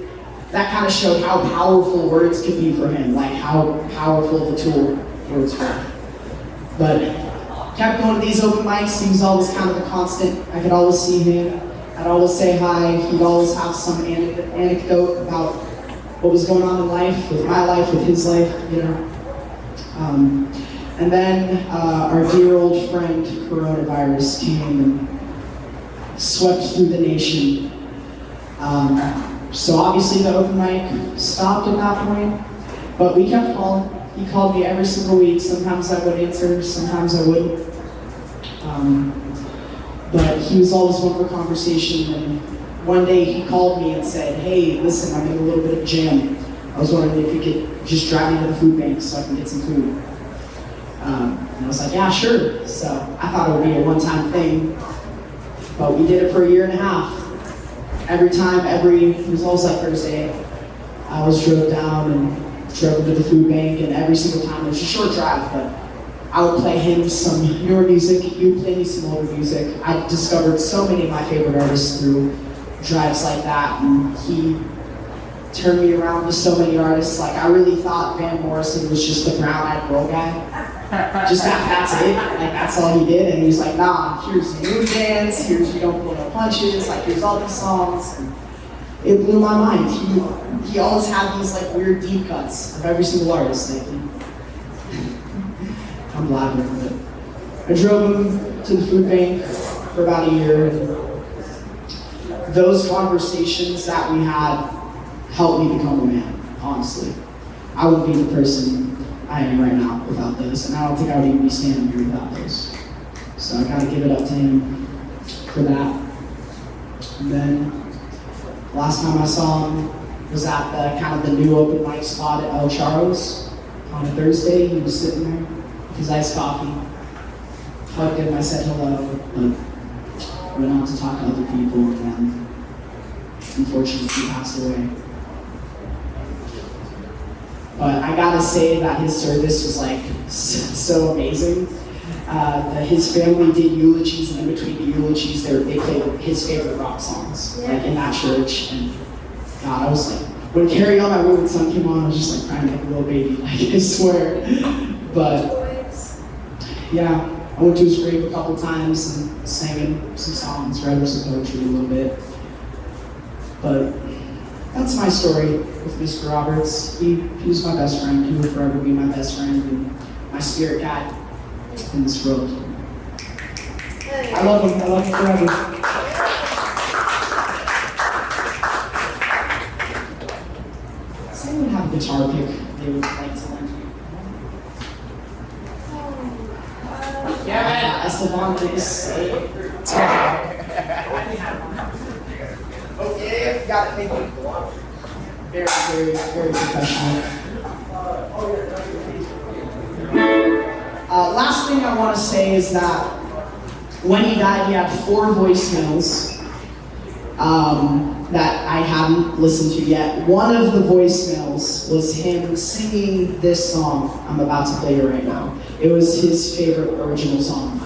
that kind of showed how powerful words could be for him, like how powerful the tool words were. But kept going to these open mics. He was always kind of a constant. I could always see him. I'd always say hi. He'd always have some anecdote about what was going on in life, with my life, with his life, And then our dear old friend, coronavirus, came and swept through the nation. So obviously the open mic stopped at that point, but we kept calling. He called me every single week. Sometimes I would answer, sometimes I wouldn't. But he was always one for conversation, and one day he called me and said, hey, listen, I'm in a little bit of a jam. I was wondering if you could just drive me to the food bank so I can get some food. And I was like, yeah, sure. So I thought it would be a one-time thing, but we did it for a year and a half. It was always like Thursday, I always drove down and drove to the food bank, and every single time, it was a short drive, but I would play him some newer music, he would play me some older music. I discovered so many of my favorite artists through drives like that, and he turned me around to so many artists. Like, I really thought Van Morrison was just the brown-eyed girl guy. Just that's it, like that's all he did, and he was like, nah, here's Moon Dance, here's You Don't Pull No Punches, like here's all these songs. And it blew my mind. He always had these like weird deep cuts of every single artist. Like, I'm blabbering, but I drove him to the food bank for about a year, and those conversations that we had helped me become a man, honestly. I wouldn't be the person I am right now without those, and I don't think I would even be standing here without those. So I gotta give it up to him for that. And then, last time I saw him was at the kind of the new open mic spot at El Charro's on a Thursday. He was sitting there with his iced coffee. Hugged him, I said hello, but went on to talk to other people, and then unfortunately he passed away. But I gotta say that his service was like so amazing. His family did eulogies, and in between the eulogies, they played his favorite rock songs, like in that church. And God, I was like, when Carry On My Wayward Son came on, I was just like crying like a little baby, like I swear. But yeah, I went to his grave a couple times and sang him some songs, read some poetry a little bit. But that's my story with Myster Roberts. He was my best friend. He will forever be my best friend and my spirit guide in this world. I love him. I love him forever. Does anyone have a guitar pick they would like to lend you? Yeah, Estevan, please say. Okay, got it. Thank you. Very, very, very professional. Last thing I want to say is that when he died, he had 4 voicemails. that I haven't listened to yet. One of the voicemails was him singing this song I'm about to play you right now. It was his favorite original song.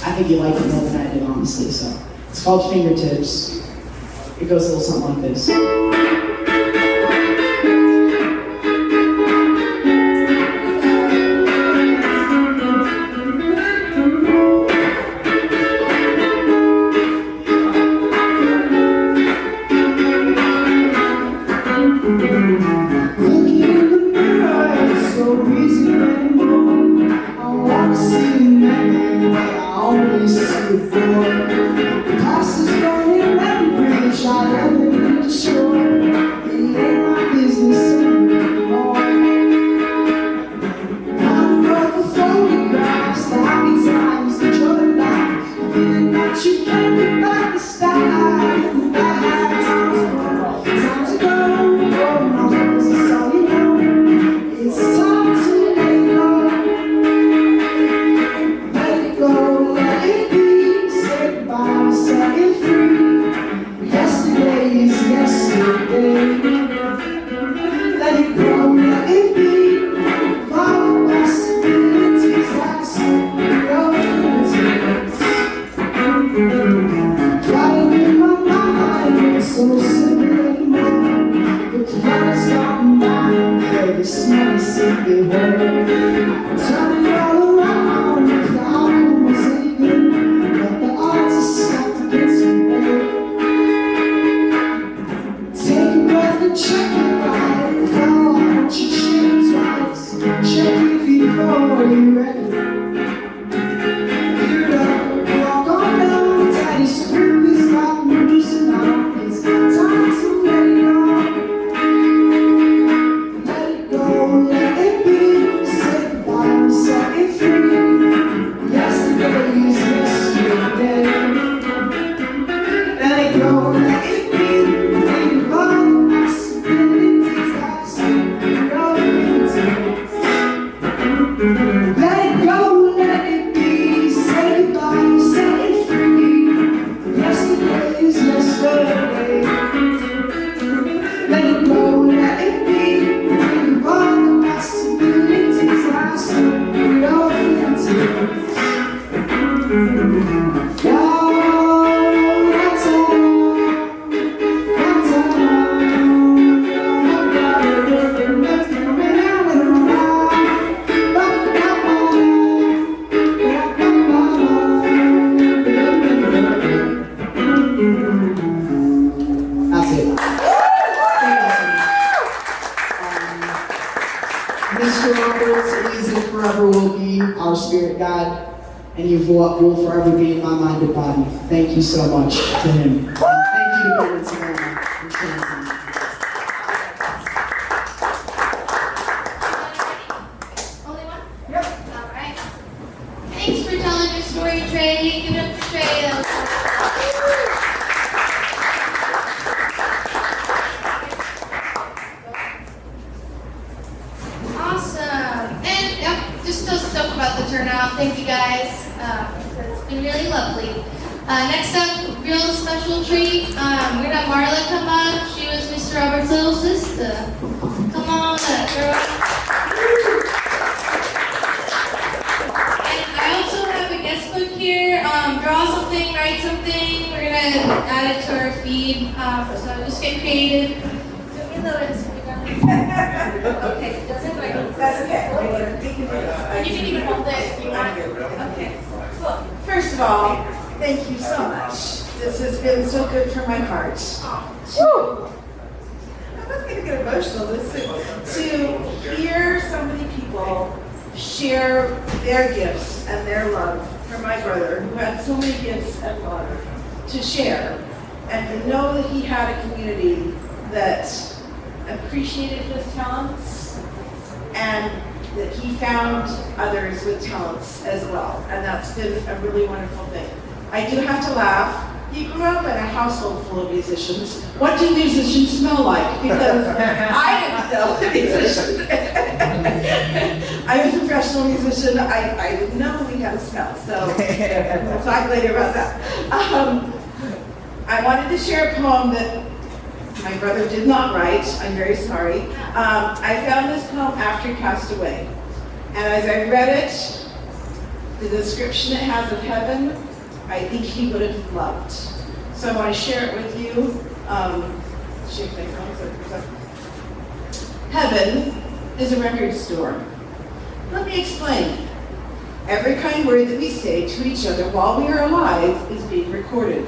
I think he liked it more than I did, honestly, so. It's called Fingertips. It goes a little something like this. Myster Roberts is and forever will be our spirit guide, and you will forever be in my mind and body. Thank you so much to him. And thank you to Bill and Savannah and Tristan. Only one? Yep. All right. Thanks for telling your story, Trey. Give it up for Trey. That was turnout. Thank you guys. It's been really lovely. Next up, real special treat. We're gonna have Marla come up. She was Myster Roberts' little sister. Come on up, girl. And I also have a guest book here. Draw something, write something. We're gonna add it to our feed. So just get creative. Give me the okay, doesn't work. That's okay. You can even hold this if you want. Okay. Well, first of all, thank you so much. This has been so good for my heart. Woo! I'm not going to get emotional. To hear so many people share their gifts and their love for my brother, who had so many gifts and love to share, and to know that he had a community that appreciated his talents and that he found others with talents as well. And that's been a really wonderful thing. I do have to laugh. He grew up in a household full of musicians. What do musicians smell like? Because I didn't smell a musician. I was a professional musician. I didn't know we had a smell, so we'll talk later about that. I wanted to share a poem that My brother did not write, I'm very sorry. I found this poem after he passed away. And as I read it, the description it has of heaven, I think he would have loved. So I want to share it with you. Shake my phone. Heaven is a record store. Let me explain. Every kind word that we say to each other while we are alive is being recorded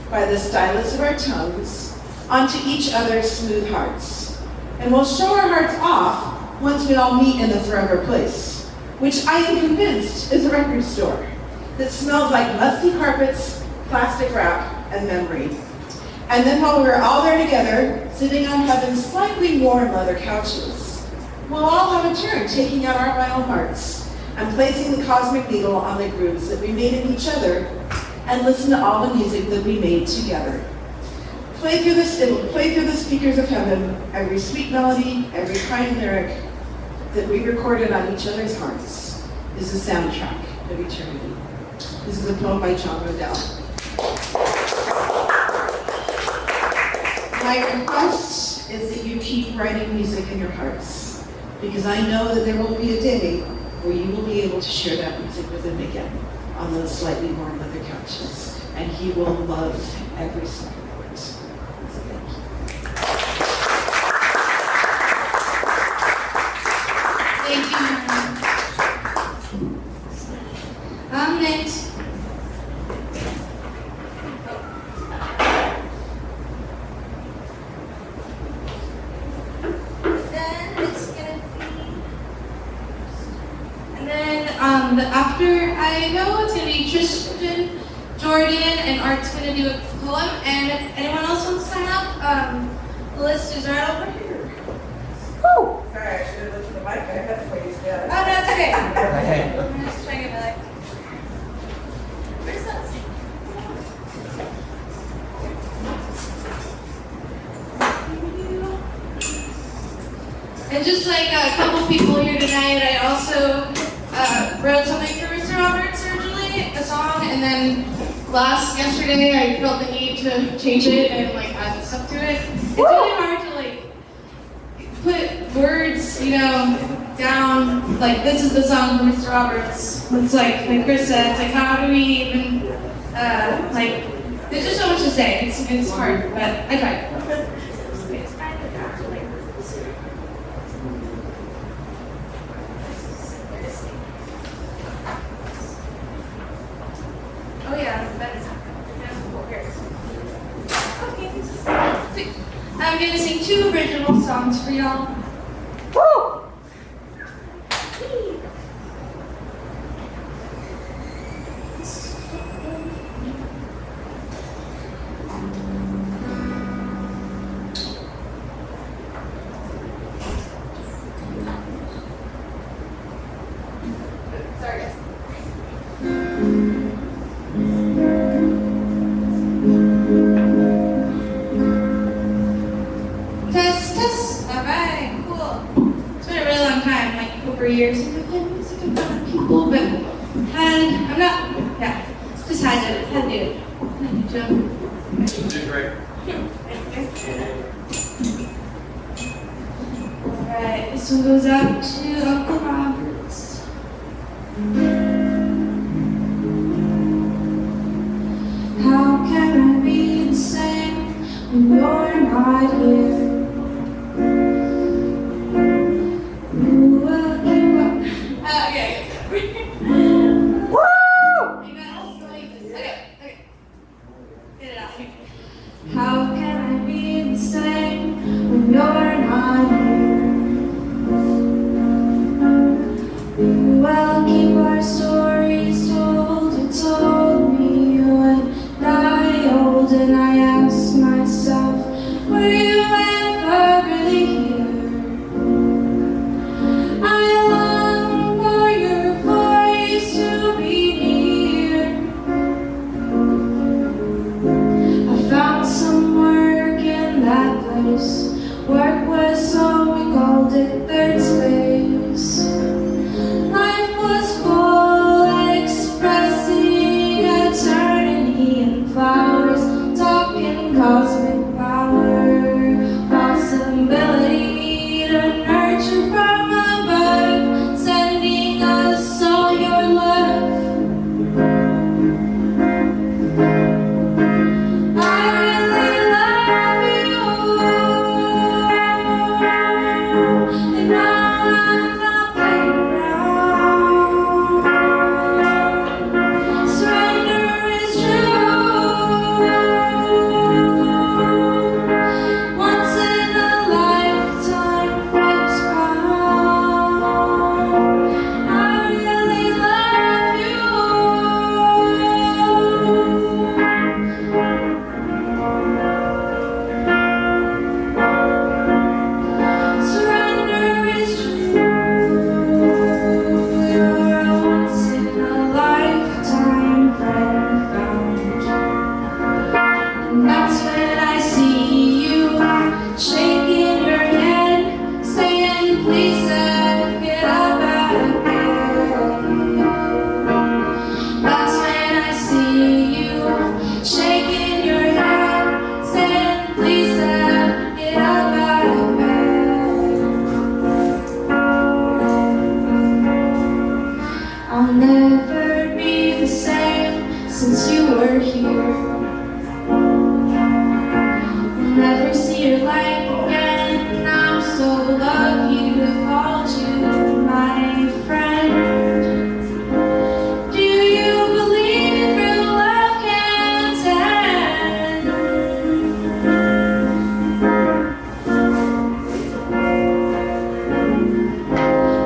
by the stylus of our tongues onto each other's smooth hearts. And we'll show our hearts off once we all meet in the forever place, which I am convinced is a record store that smells like musty carpets, plastic wrap, and memory. And then while we're all there together, sitting on heaven's slightly warm leather couches, we'll all have a turn taking out our vinyl hearts and placing the cosmic needle on the grooves that we made in each other and listen to all the music that we made together. It'll play through the speakers of heaven, every sweet melody, every kind lyric that we recorded on each other's hearts is a soundtrack of eternity. This is a poem by John Rodell. My request is that you keep writing music in your hearts, because I know that there will be a day where you will be able to share that music with him again on those slightly warm leather couches, and he will love every second of it. So thank you. Thank you. Next. After I go, it's going to be Tristan, Jordan, and Art's going to do a poem. And if anyone else wants to sign up, the list is right over here. Woo! Sorry, I should have looked at the mic. I had to wait. Oh, no, it's okay. I'm just trying to be like, where's that? And just like a couple people here tonight, I also wrote something for Myster Roberts originally, a song, and then yesterday I felt the need to change it and like add stuff to it. It's really hard to like put words, down. Like this is the song for Myster Roberts. It's like Chris said, it's like how do we even like? There's just so much to say. It's hard, but I tried. Oh yeah, that is okay. I'm gonna sing 2 original songs for y'all. Woo! Sorry guys. Test. All right, cool. It's been a really long time, like over years. I've played music in front of people, but just had to do it. You did great. All right, this one goes out to Uncle Roberts. How can I be the same when you're not here? Okay. Woo! You guys like this. Okay. Get it out. How can I be the same when you're not here? Well, keep our stories told. You told me you would die old, and I asked myself, were you pressure from above, sending us all your love. I really love you, and now I'm not playing around. Surrender is true. Once in a lifetime, friends come. I really love you. Surrender is true. You're a once in a lifetime friend found. And that's when I see you shaking your head, saying, please, get up again. That's when I see you shaking your head, saying, please, get up again. I'll never be the same since you were here. I'll never see your light again. I'm so lucky to have called you my friend. Do you believe real love can't end?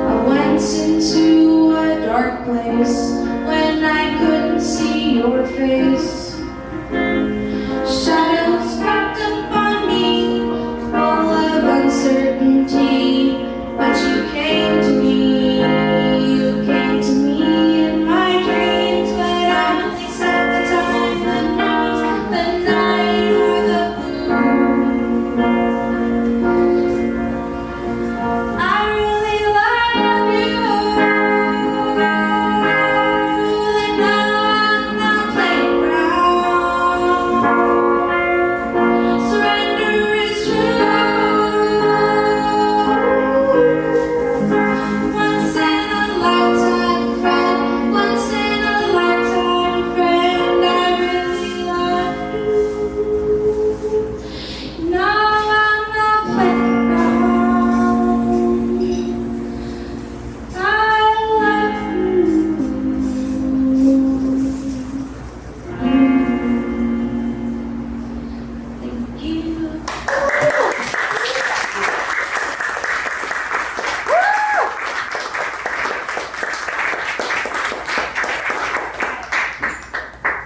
I went into a dark place when I couldn't see your face. Shadows crept up on me, full of uncertainty. But you came to me, in my dreams. But I only saw the time, the news, the night, or the blue. I really love you, and now I'm not playing around. Surrender is true. Once in a lifetime friend, once in a lifetime friend. I really love you. No, I'm not playing around. I love you. Thank you.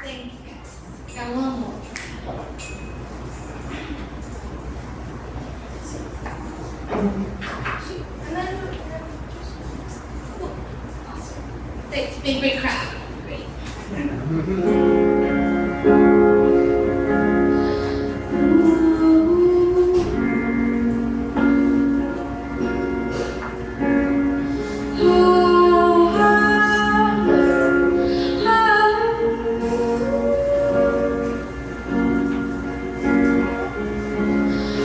Thank you. Got one more. And then, awesome. Thanks, big crowd. Great.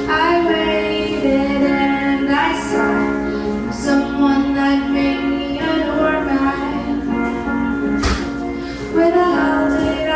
I waited and I saw someone that made me adore mine. Where the hell did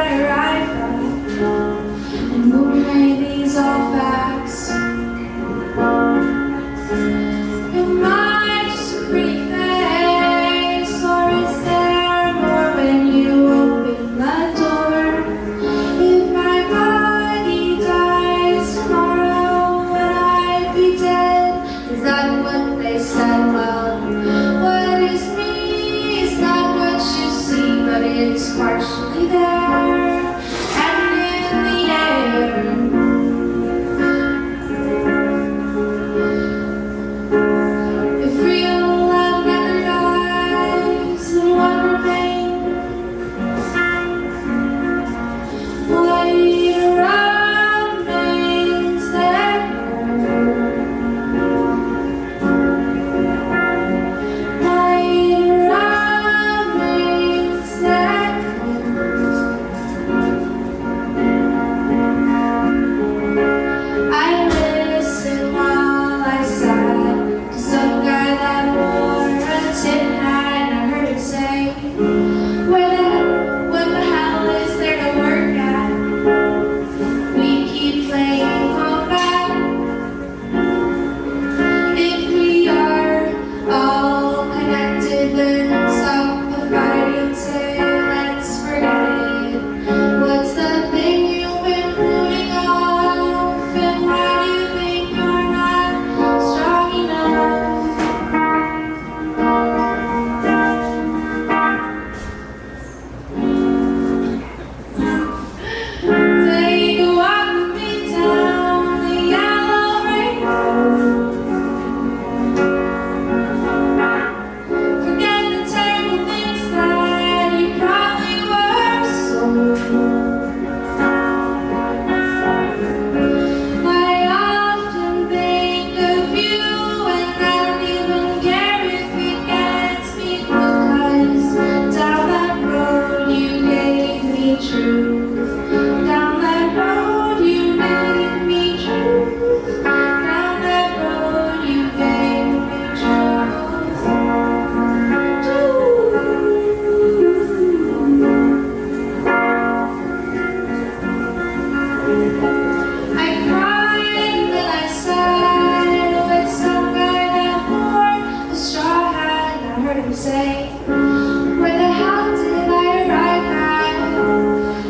say, where the hell did I arrive at?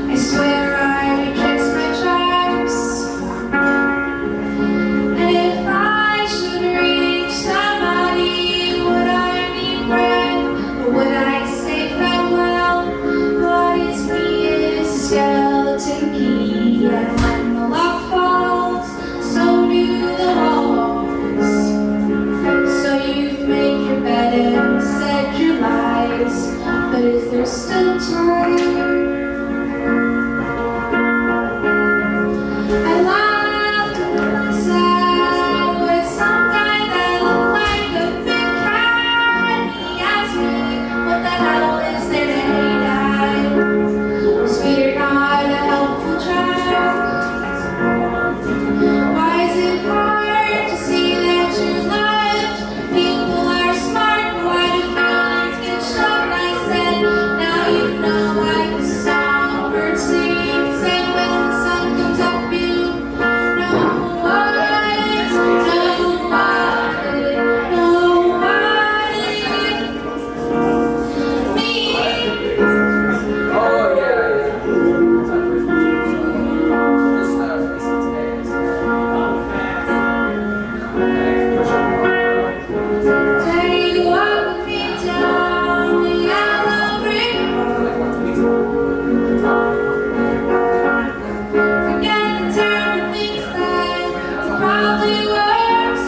I swear I retraced my tracks. And if I should reach somebody, would I need bread or would I say farewell? What is me is a skeleton key, and when the lock falls, so do the walls. So you've made your bed and said your lies, but is there still time? I laughed and I sat with some guy that looked like a big cat. He asked me, what the hell is there to hate at? Was fear not a helpful track? Why is it hard to see that you left? People are smart, but why do feelings get shocked? I said, now you know why the songbird sings, and when the sun comes up, you know what? Oh, yeah. Take a walk with me down the yellow brick road. Forget the terrible things that probably worse.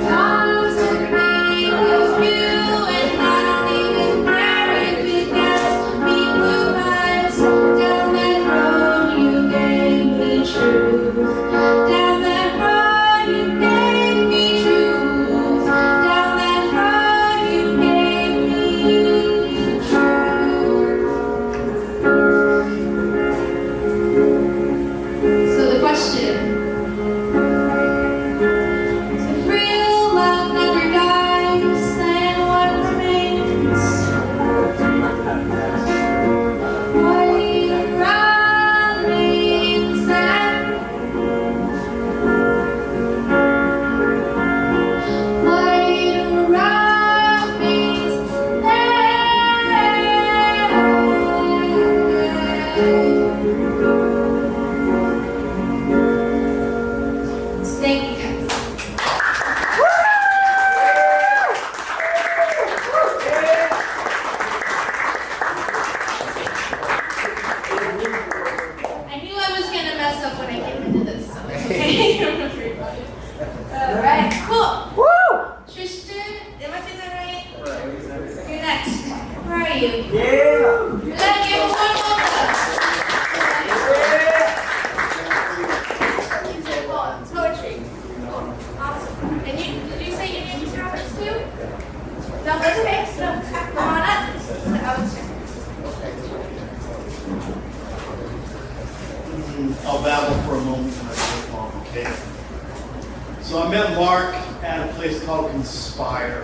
Dogs to think of you, and I don't even care if it gets me blue eyes. Down that road you gave me truth. Down that road you gave me truth. Down that road you gave me truth. So the question. If real love never dies, then what remains? What remains then? What remains then? Thank you guys. I knew I was gonna mess up when I came into this, so okay. Alright, cool. Woo! Tristan, am I saying that right? You're next. Where are you? Yeah! Let's give him one more clap. Poetry. Cool. Awesome. And did you say your name is Roberts too? No, that's okay. No, come on up. Alex. I'll babble for a moment and I go long, okay? So I met Mark at a place called Conspire,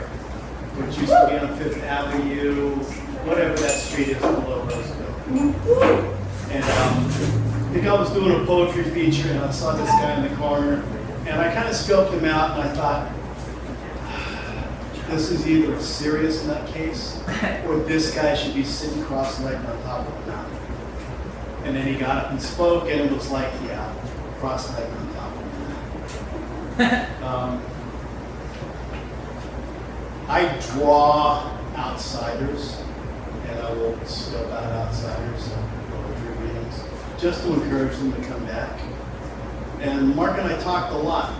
which used to be on 5th Avenue, whatever that street is below Roseville. And I think I was doing a poetry feature and I saw this guy in the corner and I kind of scoped him out and I thought, this is either a serious nutcase or this guy should be sitting cross-legged on top of a mountain. And then he got up and spoke, and it was like, yeah, cross-legged on top of it. I draw outsiders, and I will scope out outsiders and poetry readings, just to encourage them to come back. And Mark and I talked a lot.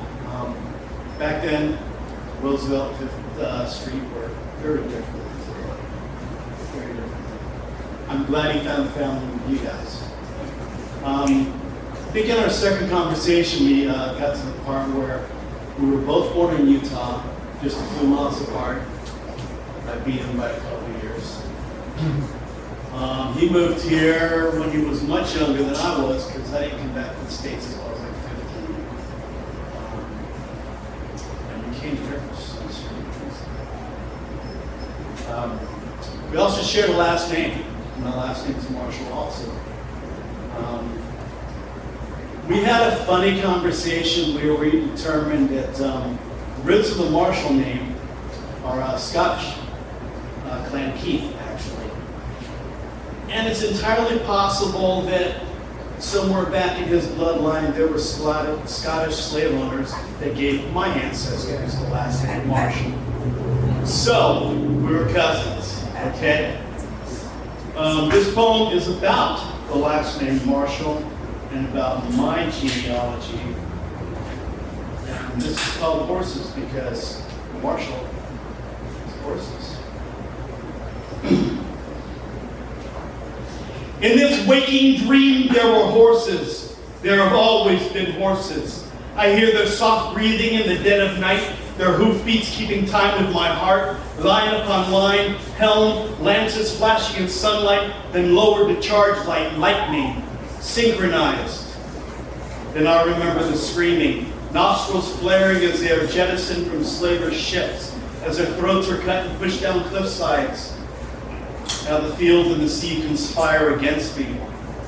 Back then, Roosevelt, 5th Street were very different. Very different. I'm glad he found family with you guys. I think in our second conversation, we got to the part where we were both born in Utah, just a few miles apart. I beat him by a couple of years. He moved here when he was much younger than I was, because I didn't come back to the States until I was like 15. And we came here for some reason. We also shared a last name. My last name is Marshall also. We had a funny conversation where we determined that roots of the Marshall name are Scottish, Clan Keith, actually. And it's entirely possible that somewhere back in his bloodline, there were Scottish slave owners that gave my ancestors the last name Marshall. So, we were cousins, okay? This poem is about the last name Marshall and about my genealogy. And this is called Horses because Marshall is horses. In this waking dream, there were horses. There have always been horses. I hear their soft breathing in the dead of night, their hoofbeats keeping time with my heart, line upon line, helm, lances flashing in sunlight, then lowered to charge like lightning, synchronized. Then I remember the screaming, nostrils flaring as they are jettisoned from slavers' ships, as their throats are cut and pushed down cliff sides. Now the field and the sea conspire against me.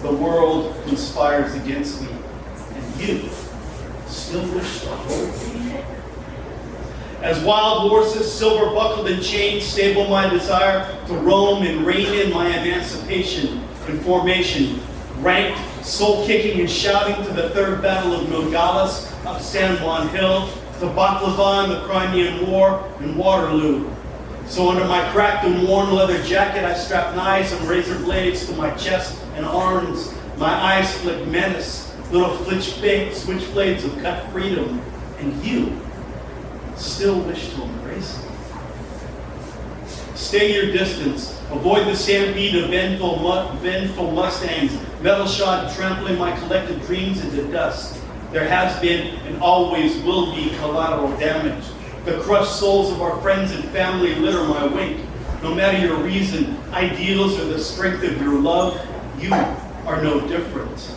The world conspires against me. And you still wish to hold me? As wild horses, silver buckled and chained, stable my desire to roam and rein in my emancipation and formation, ranked, soul-kicking and shouting to the third battle of Nogales, up San Juan Hill, to Baklava and the Crimean War, and Waterloo. So under my cracked and worn leather jacket, I strap knives and razor blades to my chest and arms. My eyes flick menace, little switchblades of cut freedom. And you still wish to embrace it. Stay your distance. Avoid the stampede of vengeful Mustangs, metal shod trampling my collective dreams into dust. There has been and always will be collateral damage. The crushed souls of our friends and family litter my wake. No matter your reason, ideals, or the strength of your love, you are no different.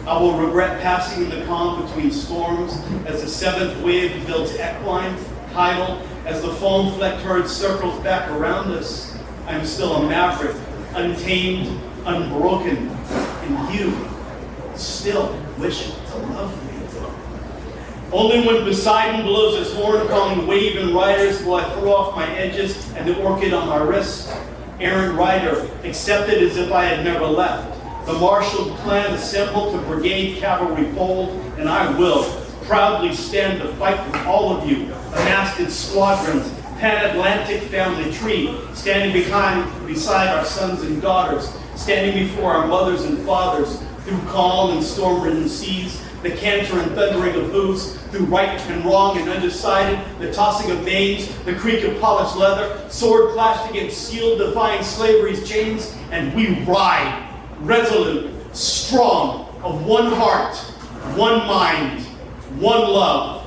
I will regret passing in the calm between storms as the seventh wave builds equine, tidal, as the foam-flecked herd circles back around us. I am still a maverick, untamed, unbroken, and you still wish to love me. Only when Poseidon blows his horn calling wave and riders will I throw off my edges and the orchid on my wrist. Errant rider, accepted as if I had never left. The marshaled clan assembled to brigade cavalry fold, and I will proudly stand to fight with all of you, amassed in squadrons, pan-Atlantic family tree, standing beside our sons and daughters, standing before our mothers and fathers, through calm and storm-ridden seas, the canter and thundering of hooves, through right and wrong and undecided, the tossing of manes, the creak of polished leather, sword clashed against shield, defying slavery's chains, and we ride, resolute, strong, of one heart, one mind, one love.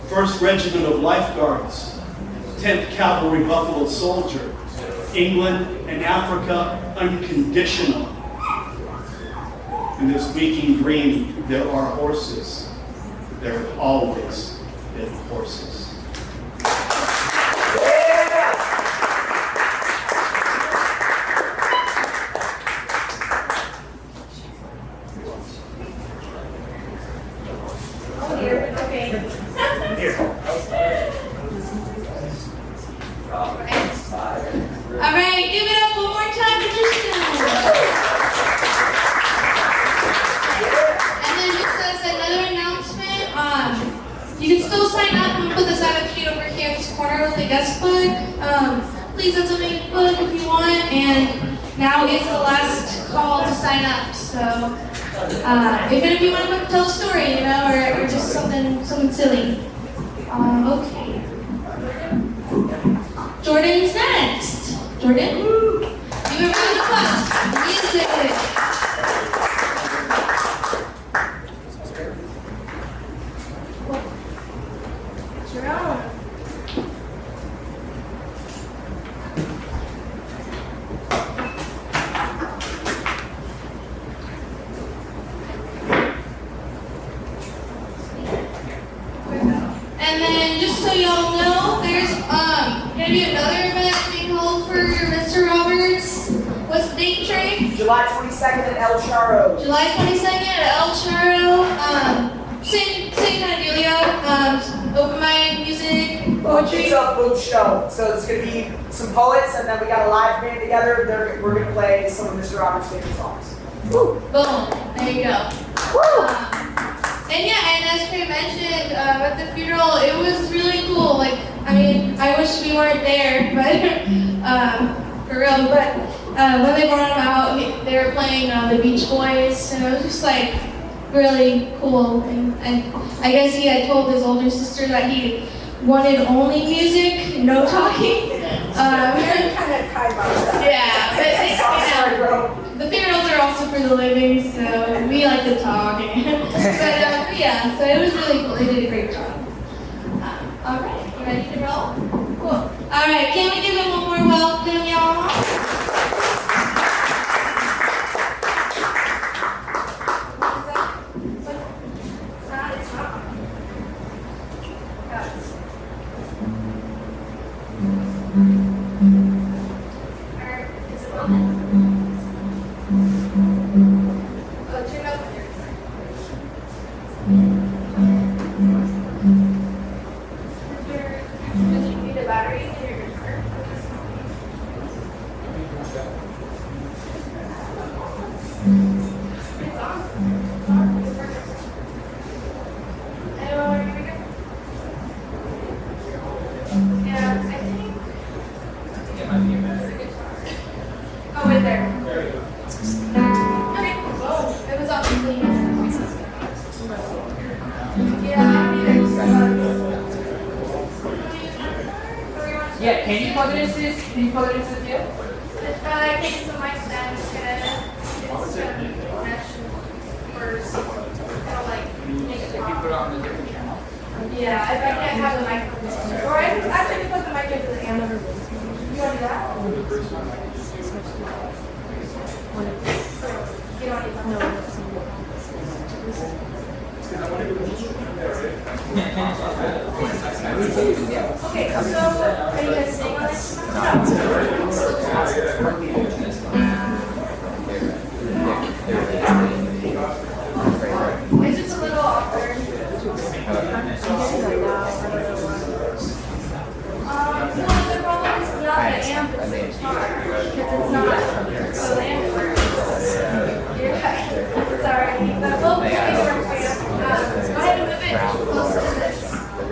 1st Regiment of Lifeguards, 10th Cavalry Buffalo Soldier, England and Africa unconditional. In this waking dream, there are horses. There have always been horses. All right, give it up one more time for Tristan. And then just as another announcement, you can still sign up. I'm gonna put this out of sheet over here in this corner with the guest book. Please let somebody book if you want. And now is the last call to sign up. So even if you want to tell a story, you know, or just something silly. Okay. Jordan's next. Jordan? Give a round of applause. Music. And then, just so y'all know, there's gonna be another event being held for Myster Roberts. What's the date, Trey? July 22nd at El Charro. July 22nd at El Charro. Same kind of dealio. Open mic, music Poetry? It's a boom show. So it's going to be some poets, and then we got a live band together. We're going to play some of Mr. Roberts' favorite songs. Boom. There you go. And yeah, and as Trey mentioned, at the funeral, it was really cool. Like, I mean, I wish we weren't there, but for real. But when they brought him out, they were playing the Beach Boys, and it was just like really cool. And I guess he had told his older sister that he wanted only music, no talking. Kind of kind about that. Yeah, but the funerals are also for the living, so we like to talk. But yeah, so it was really cool. They did a great job. All right, you ready to roll? Cool. All right, can we give them one more welcome, y'all? It's not. Is it on? Oh, turn up there. Did you need a battery in your car? It's on. It's perfect. Anyone want to give it a go? Yeah, I think. It might be a battery. Oh, right there. Okay. Oh, it was off the clean. Yeah, can you plug it into this? Can you plug it into the field? I think it's a mic stand. It's gonna mesh first. It'll like make it If you pop. put it on the different channel. Yeah, if I can't have the microphone. Or I actually can put the mic into the amp. You want to do that? You don't need to. Okay, so are you guys staying on this? It's just a little awkward. No, the problem is not the amp, it's the guitar. Because it's not, so the amp works. You're right. Sorry, but we'll make it work for you. Go ahead and move it close to this. I'm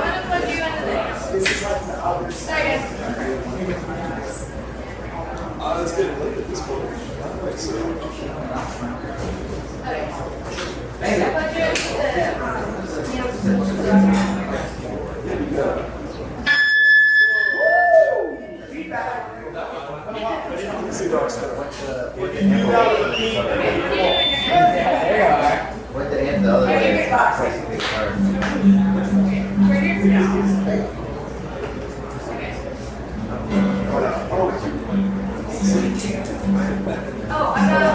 gonna plug you into the amp. Sorry guys. It's getting late at this point. Okay. Plug you into the See rockstar. What did I have the other way? Oh, I got.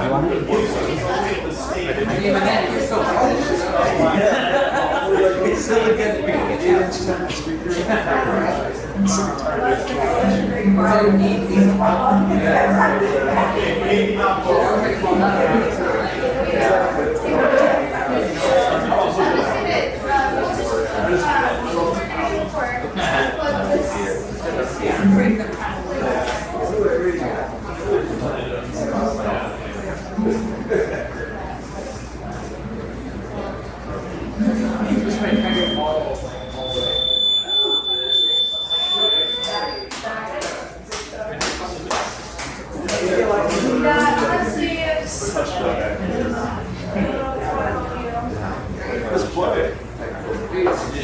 Let's play.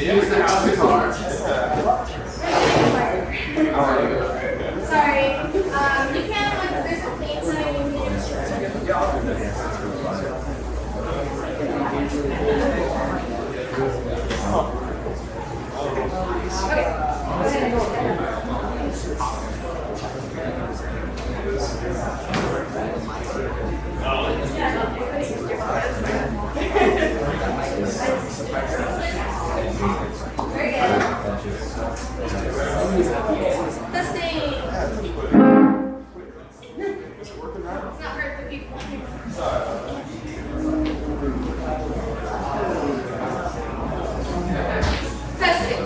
Use the house guitar. How are you? It's not hurt the people. Testing.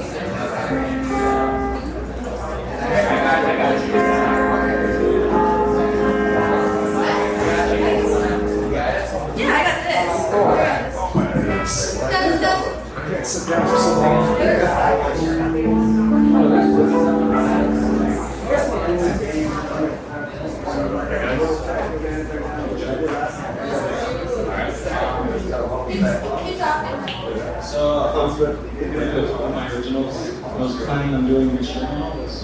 Yeah, I got this. I can't sit down for so long. So, with all my originals, I was planning on doing Myster Roberts.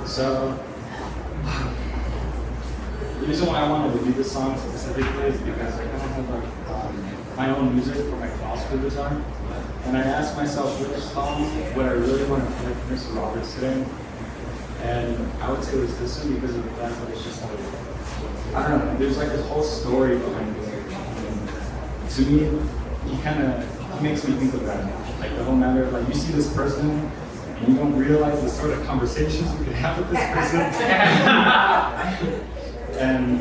So, the reason why I wanted to do this song specifically is because I kind of have like my own music for my classical guitar, and I asked myself which songs would I really want to play for Myster Roberts today, and I would say it was this one because of the fact that it's just like, I don't know, there's like this whole story behind it. To me, he makes me think of that. Like the whole matter of like, you see this person and you don't realize the sort of conversations you could have with this person. And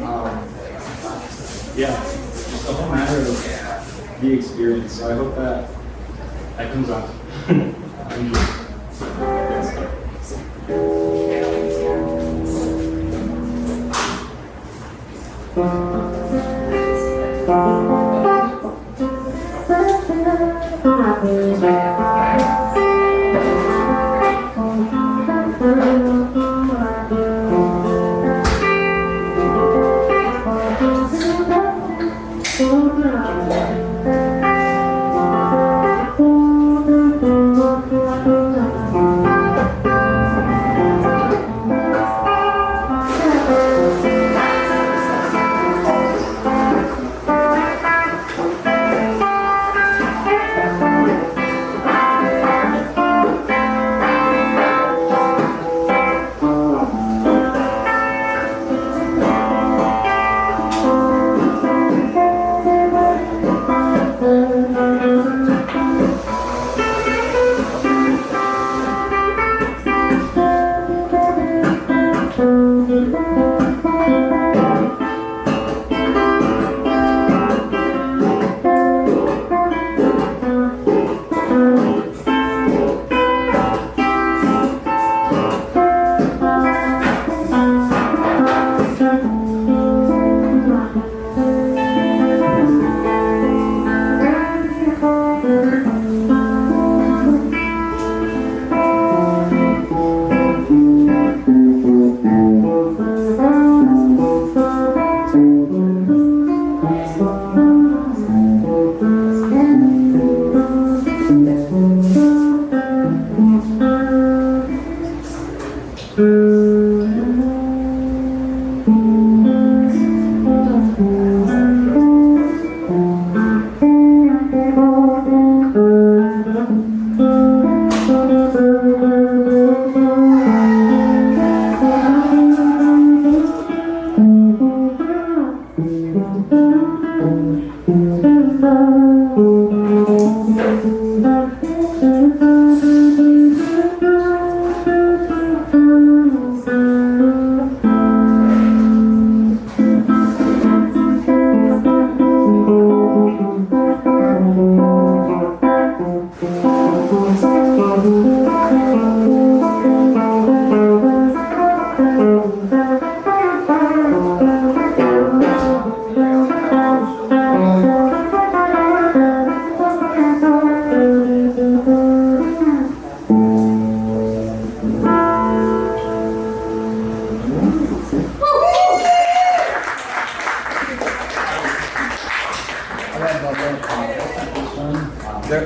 yeah, just the whole matter of the experience. So I hope that comes out. Thank you.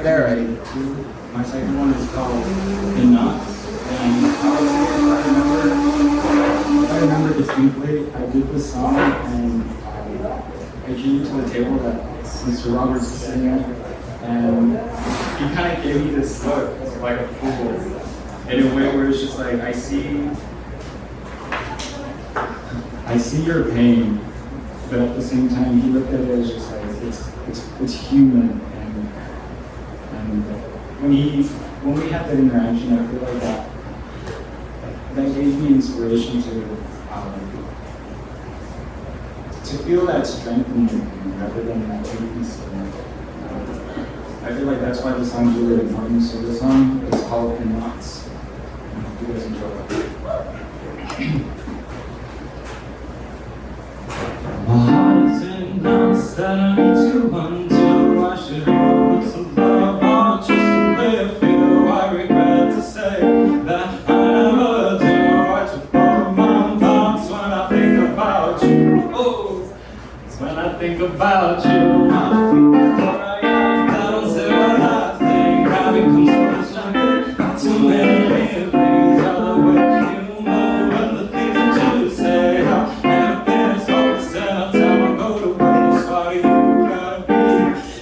They're ready. My second one is called The Knots. And I remember distinctly, I did this song and I came to the table that Myster Roberts was sitting at, and he kind of gave me this look, like a fool, in a way where it's just like, I see your pain, but at the same time, he looked at it as just like, it's human, and when we had that interaction, I feel like that gave me inspiration to feel that strength in you rather than that weakness. I feel like that's why the song's really important. So the song is called In Knots. You guys enjoy it. My heart is in knots that I need to undo. I should have put some love on just the way I feel. I regret to say that I never do. I just follow my thoughts when I think about you. Oh, it's when I think about you. I feel before I am. I don't say what I think. I become so distracted. Not too many things are the way you move and the things that you say. How everything is hopeless and I tell my go to waste. Why you gotta be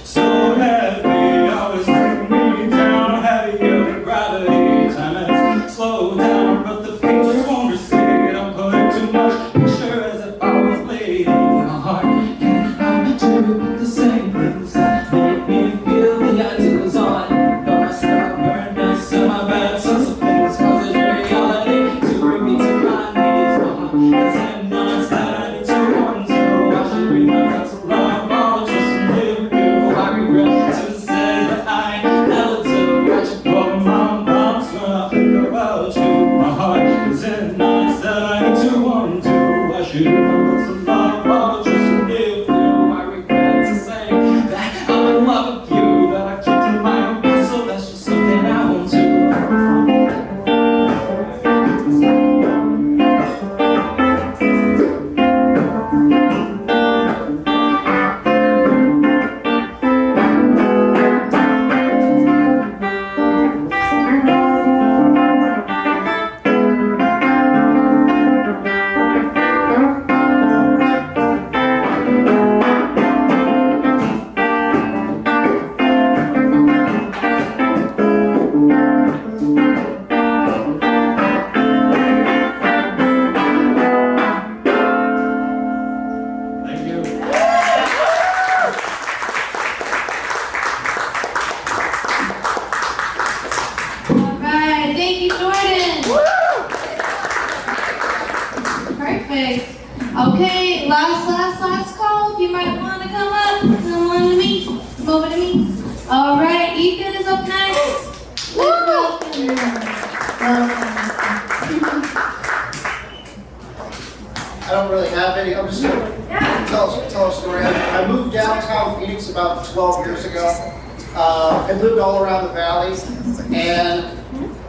so heavy? Always bring me down, heavier than gravity. Time it's slow down, but the pictures won't recede. I'm putting too much picture as if I was bleeding. My heart can't help to repeat the same things that make me feel the ideals on. But my stubbornness and my bad sense of things causes reality to bring me to my knees. Cause I'm not that I need to undo. I should remember to love all just to live with you. I regret to say that I never do. I just put my thoughts when I think about you. My heart is in knots that I need to undo. I should remember to love all just to live with you. I regret to say that I'm in love with you, that I kept in my own vessel. That's just something I won't do. Thank you. Alright, thank you, Jordan. Perfect. Okay, last call. If you might want to come up, come on to me. Come over to me. Alright, Ethan is up next. Welcome. I don't really have any. I'm just going to tell a story. I moved downtown Phoenix about 12 years ago. I lived all around the valley, and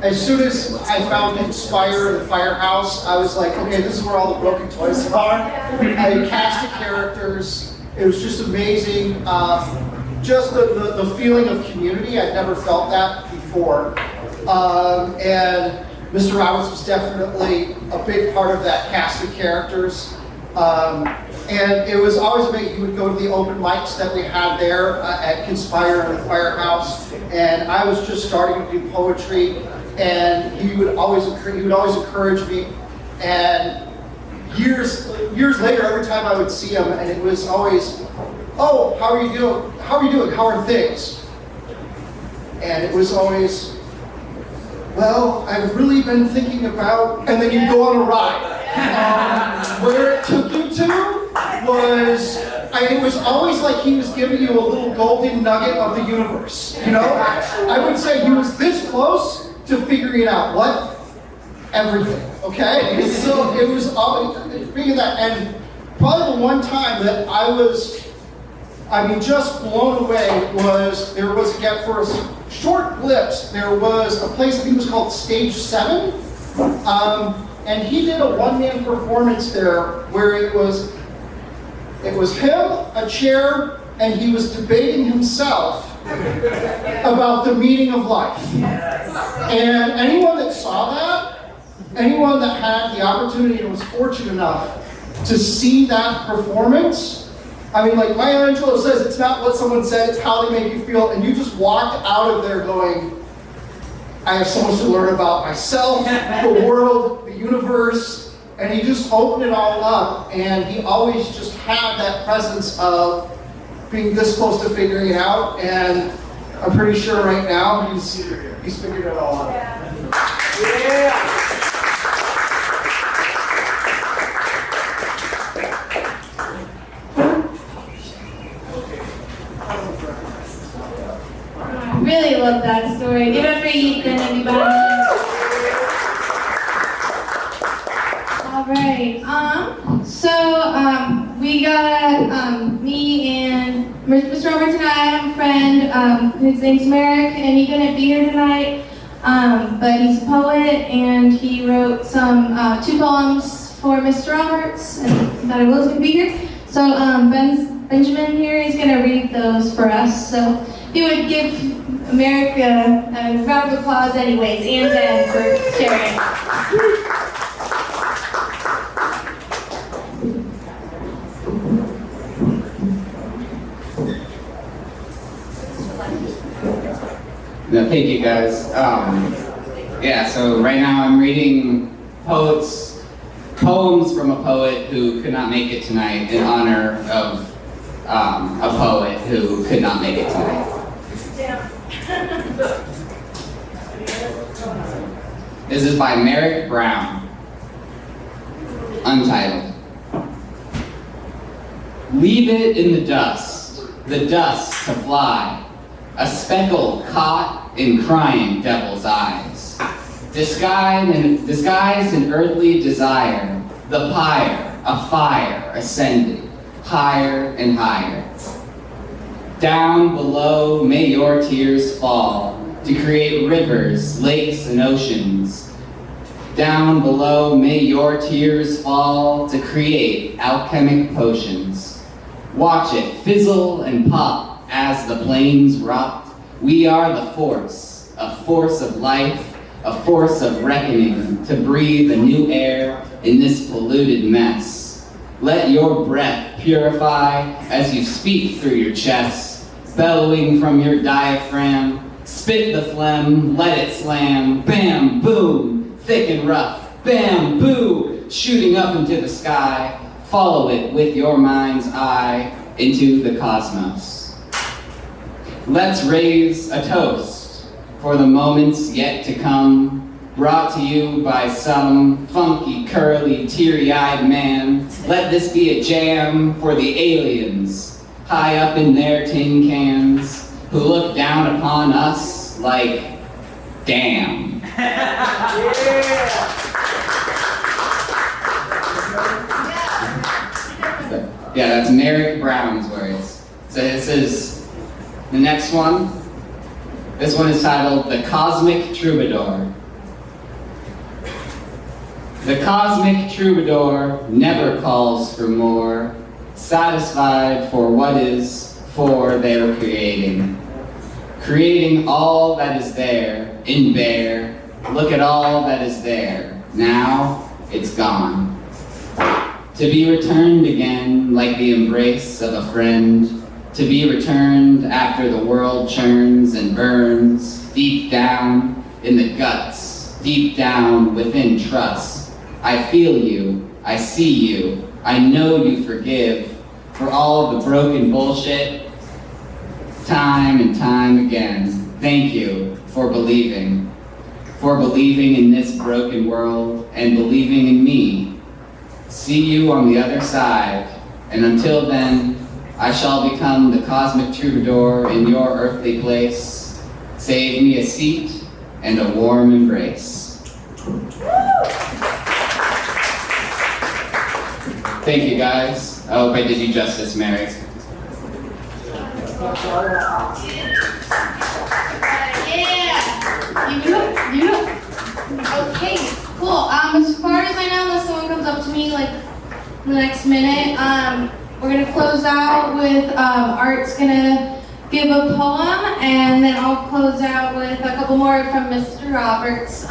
as soon as I found Inspire in the firehouse, I was like, okay, this is where all the broken toys are. I cast the characters. It was just amazing. Just the feeling of community. I'd never felt that before. And Mr. Roberts was definitely a big part of that cast of characters. And it was always amazing. He would go to the open mics that we had there at Conspire in the firehouse, and I was just starting to do poetry, and he would always encourage me. And years later, every time I would see him, and it was always, "Oh, how are you doing? How are you doing? How are things?" And it was always, "Well, I've really been thinking about," and then you'd go on a ride. Where it took you to was, it was always like he was giving you a little golden nugget of the universe, you know? I would say he was this close to figuring out what? Everything, okay? So it was always, being that, and probably the one time that I was, just blown away was, there was, again, for a short glimpse, there was a place, I think it was called Stage 7, and he did a one-man performance there where it was him, a chair, and he was debating himself about the meaning of life. And anyone that saw that, anyone that had the opportunity and was fortunate enough to see that performance, like Maya Angelou says, it's not what someone said, it's how they make you feel, and you just walked out of there going, I have so much to learn about myself, the world, the universe, and he just opened it all up, and he always just had that presence of being this close to figuring it out, and I'm pretty sure right now he's figured it all out. Yeah. Really love that story. Give it up for Ethan, everybody. All right. So we got me and Mr. Roberts and I have a friend. His name's Merek, and he couldn't be here tonight. But he's a poet, and he wrote some 2 poems for Mr. Roberts, and thought he was gonna be here. So Benjamin here is gonna read those for us. So he would give Merek a round of applause anyways, and Dan for sharing. No, thank you guys. Yeah, so right now I'm reading poems from a poet who could not make it tonight in honor of a poet who could not make it tonight. This is by Merek Brown. Untitled. Leave it in the dust to fly, a speckle caught in crying devil's eyes. Disguised in earthly desire, the pyre of fire ascended, higher and higher. Down below may your tears fall, to create rivers, lakes, and oceans. Down below may your tears fall, to create alchemic potions. Watch it fizzle and pop as the plains rot. We are the force, a force of life, a force of reckoning, to breathe a new air in this polluted mess. Let your breath purify as you speak through your chest, bellowing from your diaphragm. Spit the phlegm, let it slam, bam, boom, thick and rough, bam, boo, shooting up into the sky. Follow it with your mind's eye into the cosmos. Let's raise a toast for the moments yet to come, brought to you by some funky, curly, teary-eyed man. Let this be a jam for the aliens, high up in their tin cans, who look down upon us like, damn. Yeah, that's Merek Brown's words. So this is the next one. This one is titled The Cosmic Troubadour. The cosmic troubadour never calls for more, satisfied for what is for their creating. Creating all that is there in bare. Look at all that is there. Now it's gone. To be returned again like the embrace of a friend. To be returned after the world churns and burns. Deep down in the guts. Deep down within trust. I feel you. I see you. I know you forgive for all the broken bullshit. Time and time again, thank you for believing in this broken world and believing in me. See you on the other side, and until then, I shall become the cosmic troubadour in your earthly place. Save me a seat and a warm embrace. Thank you guys. I hope I did you justice, Merek. Okay, cool. As far as I know, unless someone comes up to me like in the next minute, we're gonna close out with Art's gonna give a poem, and then I'll close out with a couple more from Mr. Roberts.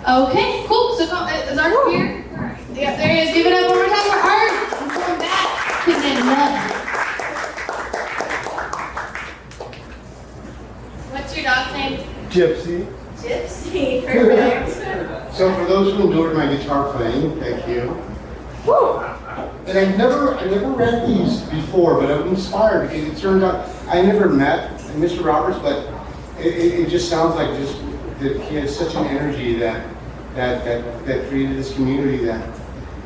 Okay, cool. So is Art here? Yeah, there he is. Give it up one more time for Art. I'm going back to the nut. What's your dog's name? Gypsy. Gypsy, perfect. So for those who enjoyed my guitar playing, thank you. Woo! And I never read these before, but I'm inspired because it turns out I never met and Mr. Roberts, but it just sounds like just that he has such an energy that created this community that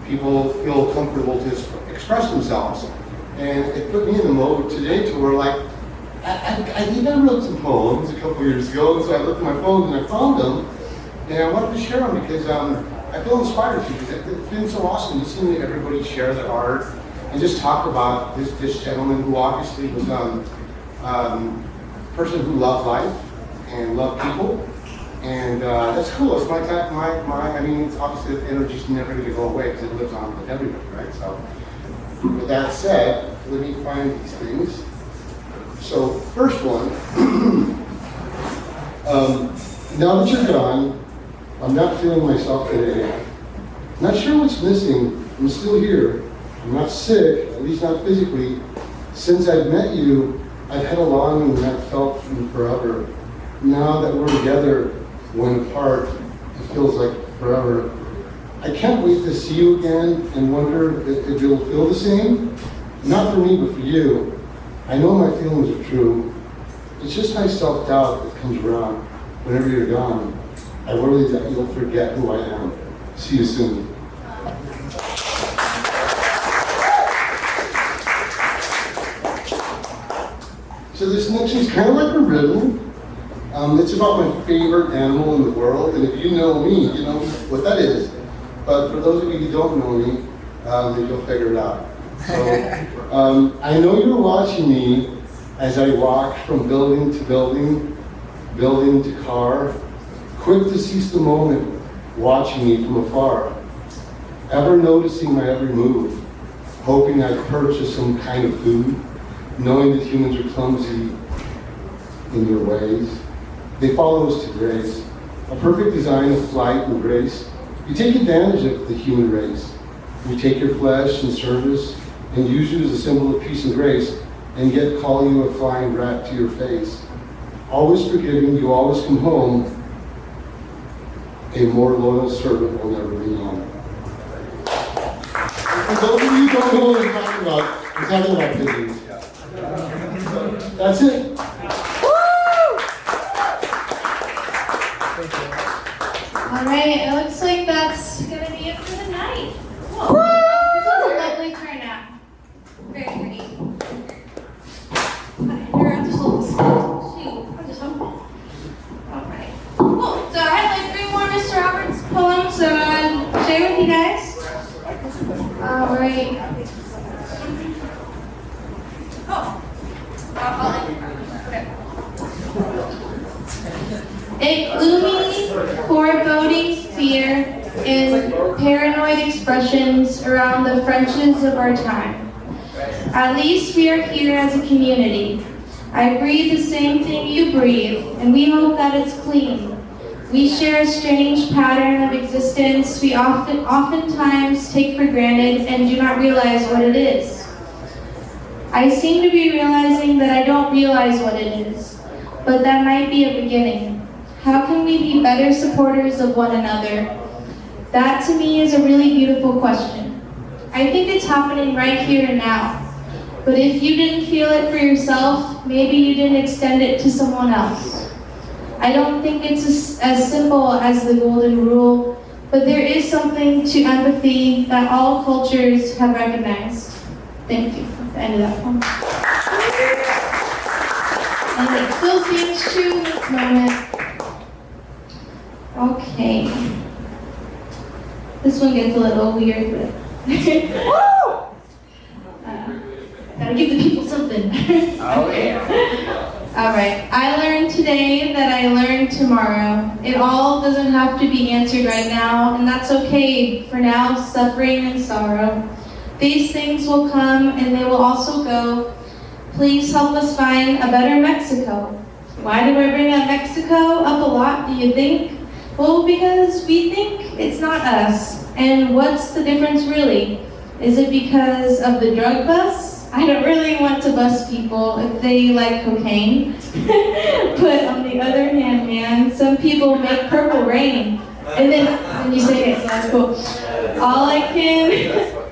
people feel comfortable to express themselves. And it put me in the mode today to where like, I think I wrote some poems a couple years ago, and so I looked at my phone and I found them, and I wanted to share them because I feel inspired to, because it's been so awesome listening to everybody share their art and just talk about this gentleman who obviously was a person who loved life and loved people. And that's cool. It's I mean, it's obviously the energy's never going to go away because it lives on with everybody, right? So, with that said, let me find these things. So, first one, now that you're gone, I'm not feeling myself today. Not sure what's missing. I'm still here. I'm not sick, at least not physically. Since I've met you, I've had a long and not felt in forever. Now that we're together, when apart, it feels like forever. I can't wait to see you again and wonder if you'll feel the same. Not for me, but for you. I know my feelings are true. It's just my self-doubt that comes around whenever you're gone. I worry that you'll forget who I am. See you soon. So this next one's kind of like a riddle. It's about my favorite animal in the world, and if you know me, you know what that is. But for those of you who don't know me, maybe you'll figure it out. So I know you're watching me as I walk from building to building, building to car, quick to seize the moment, watching me from afar, ever noticing my every move, hoping I'd purchase some kind of food, knowing that humans are clumsy in your ways. They follow us to grace, a perfect design of flight and grace. You take advantage of the human race. You take your flesh and service and use you as a symbol of peace and grace, and yet call you a flying rat to your face. Always forgiving, you always come home. A more loyal servant will never be known. For those of you who don't know what I'm talking about pigeons. That's it. All right, it looks like that's gonna be it for the night. Cool. This was a lovely turnout. Very pretty. Here, I'll just hold this. Shoot, I'll just hold it. All right. Cool. So I had like 3 more Myster Roberts poems to share with you guys. All right. A gloomy, foreboding fear and paranoid expressions around the Frenches of our time. At least we are here as a community. I breathe the same thing you breathe, and we hope that it's clean. We share a strange pattern of existence we oftentimes take for granted and do not realize what it is. I seem to be realizing that I don't realize what it is, but that might be a beginning. How can we be better supporters of one another? That to me is a really beautiful question. I think it's happening right here and now. But if you didn't feel it for yourself, maybe you didn't extend it to someone else. I don't think it's as simple as the golden rule, but there is something to empathy that all cultures have recognized. Thank you. That's the end of that poem. And it still seems true in this moment. Okay. This one gets a little weird, but gotta give the people something. Oh yeah. All right. I learned today that I learned tomorrow. It all doesn't have to be answered right now, and that's okay. For now, suffering and sorrow. These things will come and they will also go. Please help us find a better Mexico. Why do I bring up Mexico up a lot, do you think? Well, because we think it's not us. And what's the difference really? Is it because of the drug bust? I don't really want to bust people if they like cocaine. But on the other hand, man, some people make purple rain. And then you say it, so that's cool.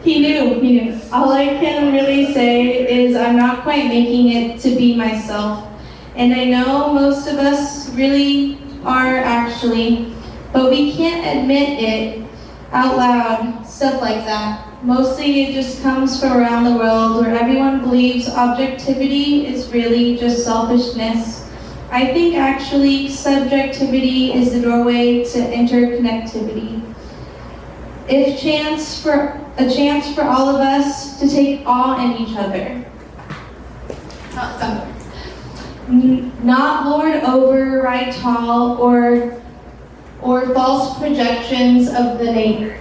He knew. All I can really say is I'm not quite making it to be myself. And I know most of us really are actually, but we can't admit it out loud, stuff like that. Mostly it just comes from around the world where everyone believes objectivity is really just selfishness. I think actually subjectivity is the doorway to interconnectivity. If a chance for all of us to take awe in each other. Not lord over, ride tall, or false projections of the neighbor.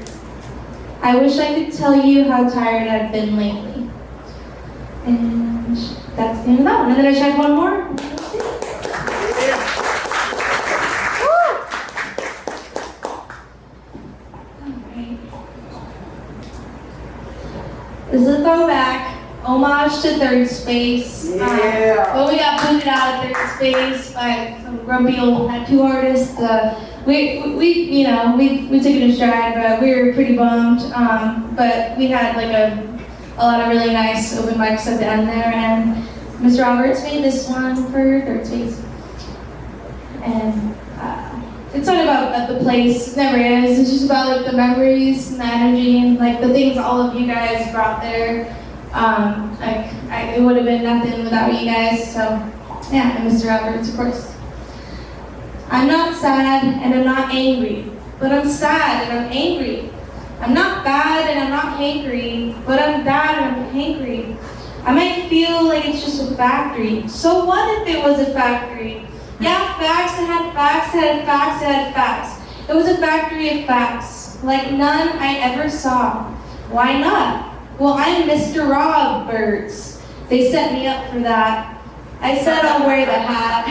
I wish I could tell you how tired I've been lately. And that's the end of that one. And then I tried one more. This is a throwback, homage to Third Space. But we got booted out of Third Space by some grumpy old tattoo artist. We took it in stride, but we were pretty bummed. But we had like a lot of really nice open mics at the end there, and Myster Roberts made this one for Third Space. And it's not about the place, it never is. It's just about like the memories and the energy and like the things all of you guys brought there. It would have been nothing without you guys. So yeah, and Myster Roberts, of course. I'm not sad and I'm not angry, but I'm sad and I'm angry. I'm not bad and I'm not hankry, but I'm bad and I'm hankry. I might feel like it's just a factory. So what if it was a factory? Yeah, facts that had facts that had facts that had facts. It was a factory of facts, like none I ever saw. Why not? Well, I'm Myster Roberts. They set me up for that. I said I'll wear the hat.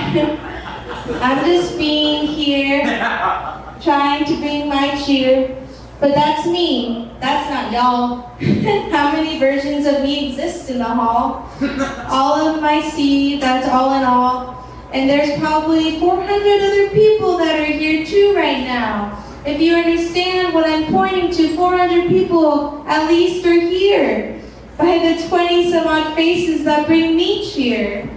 I'm just being here, trying to bring my cheer. But that's me, that's not y'all. How many versions of me exist in the hall? All of my seed, that's all in all. And there's probably 400 other people that are here too right now. If you understand what I'm pointing to, 400 people at least are here by the 20 some odd faces that bring me cheer.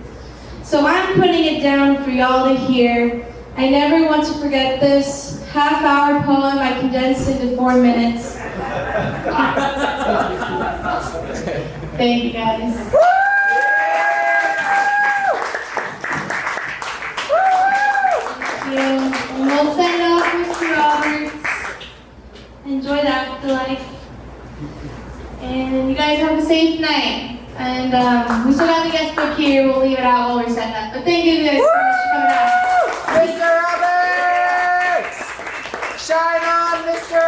So I'm putting it down for y'all to hear. I never want to forget this half-hour poem I condensed into 4 minutes. Thank you guys. And we'll send off Myster Roberts. Enjoy the afterlife. And you guys have a safe night. And we still got the guest book here. We'll leave it out while we're setting up. But thank you guys so much for coming out. Myster Roberts! Shine on, Myster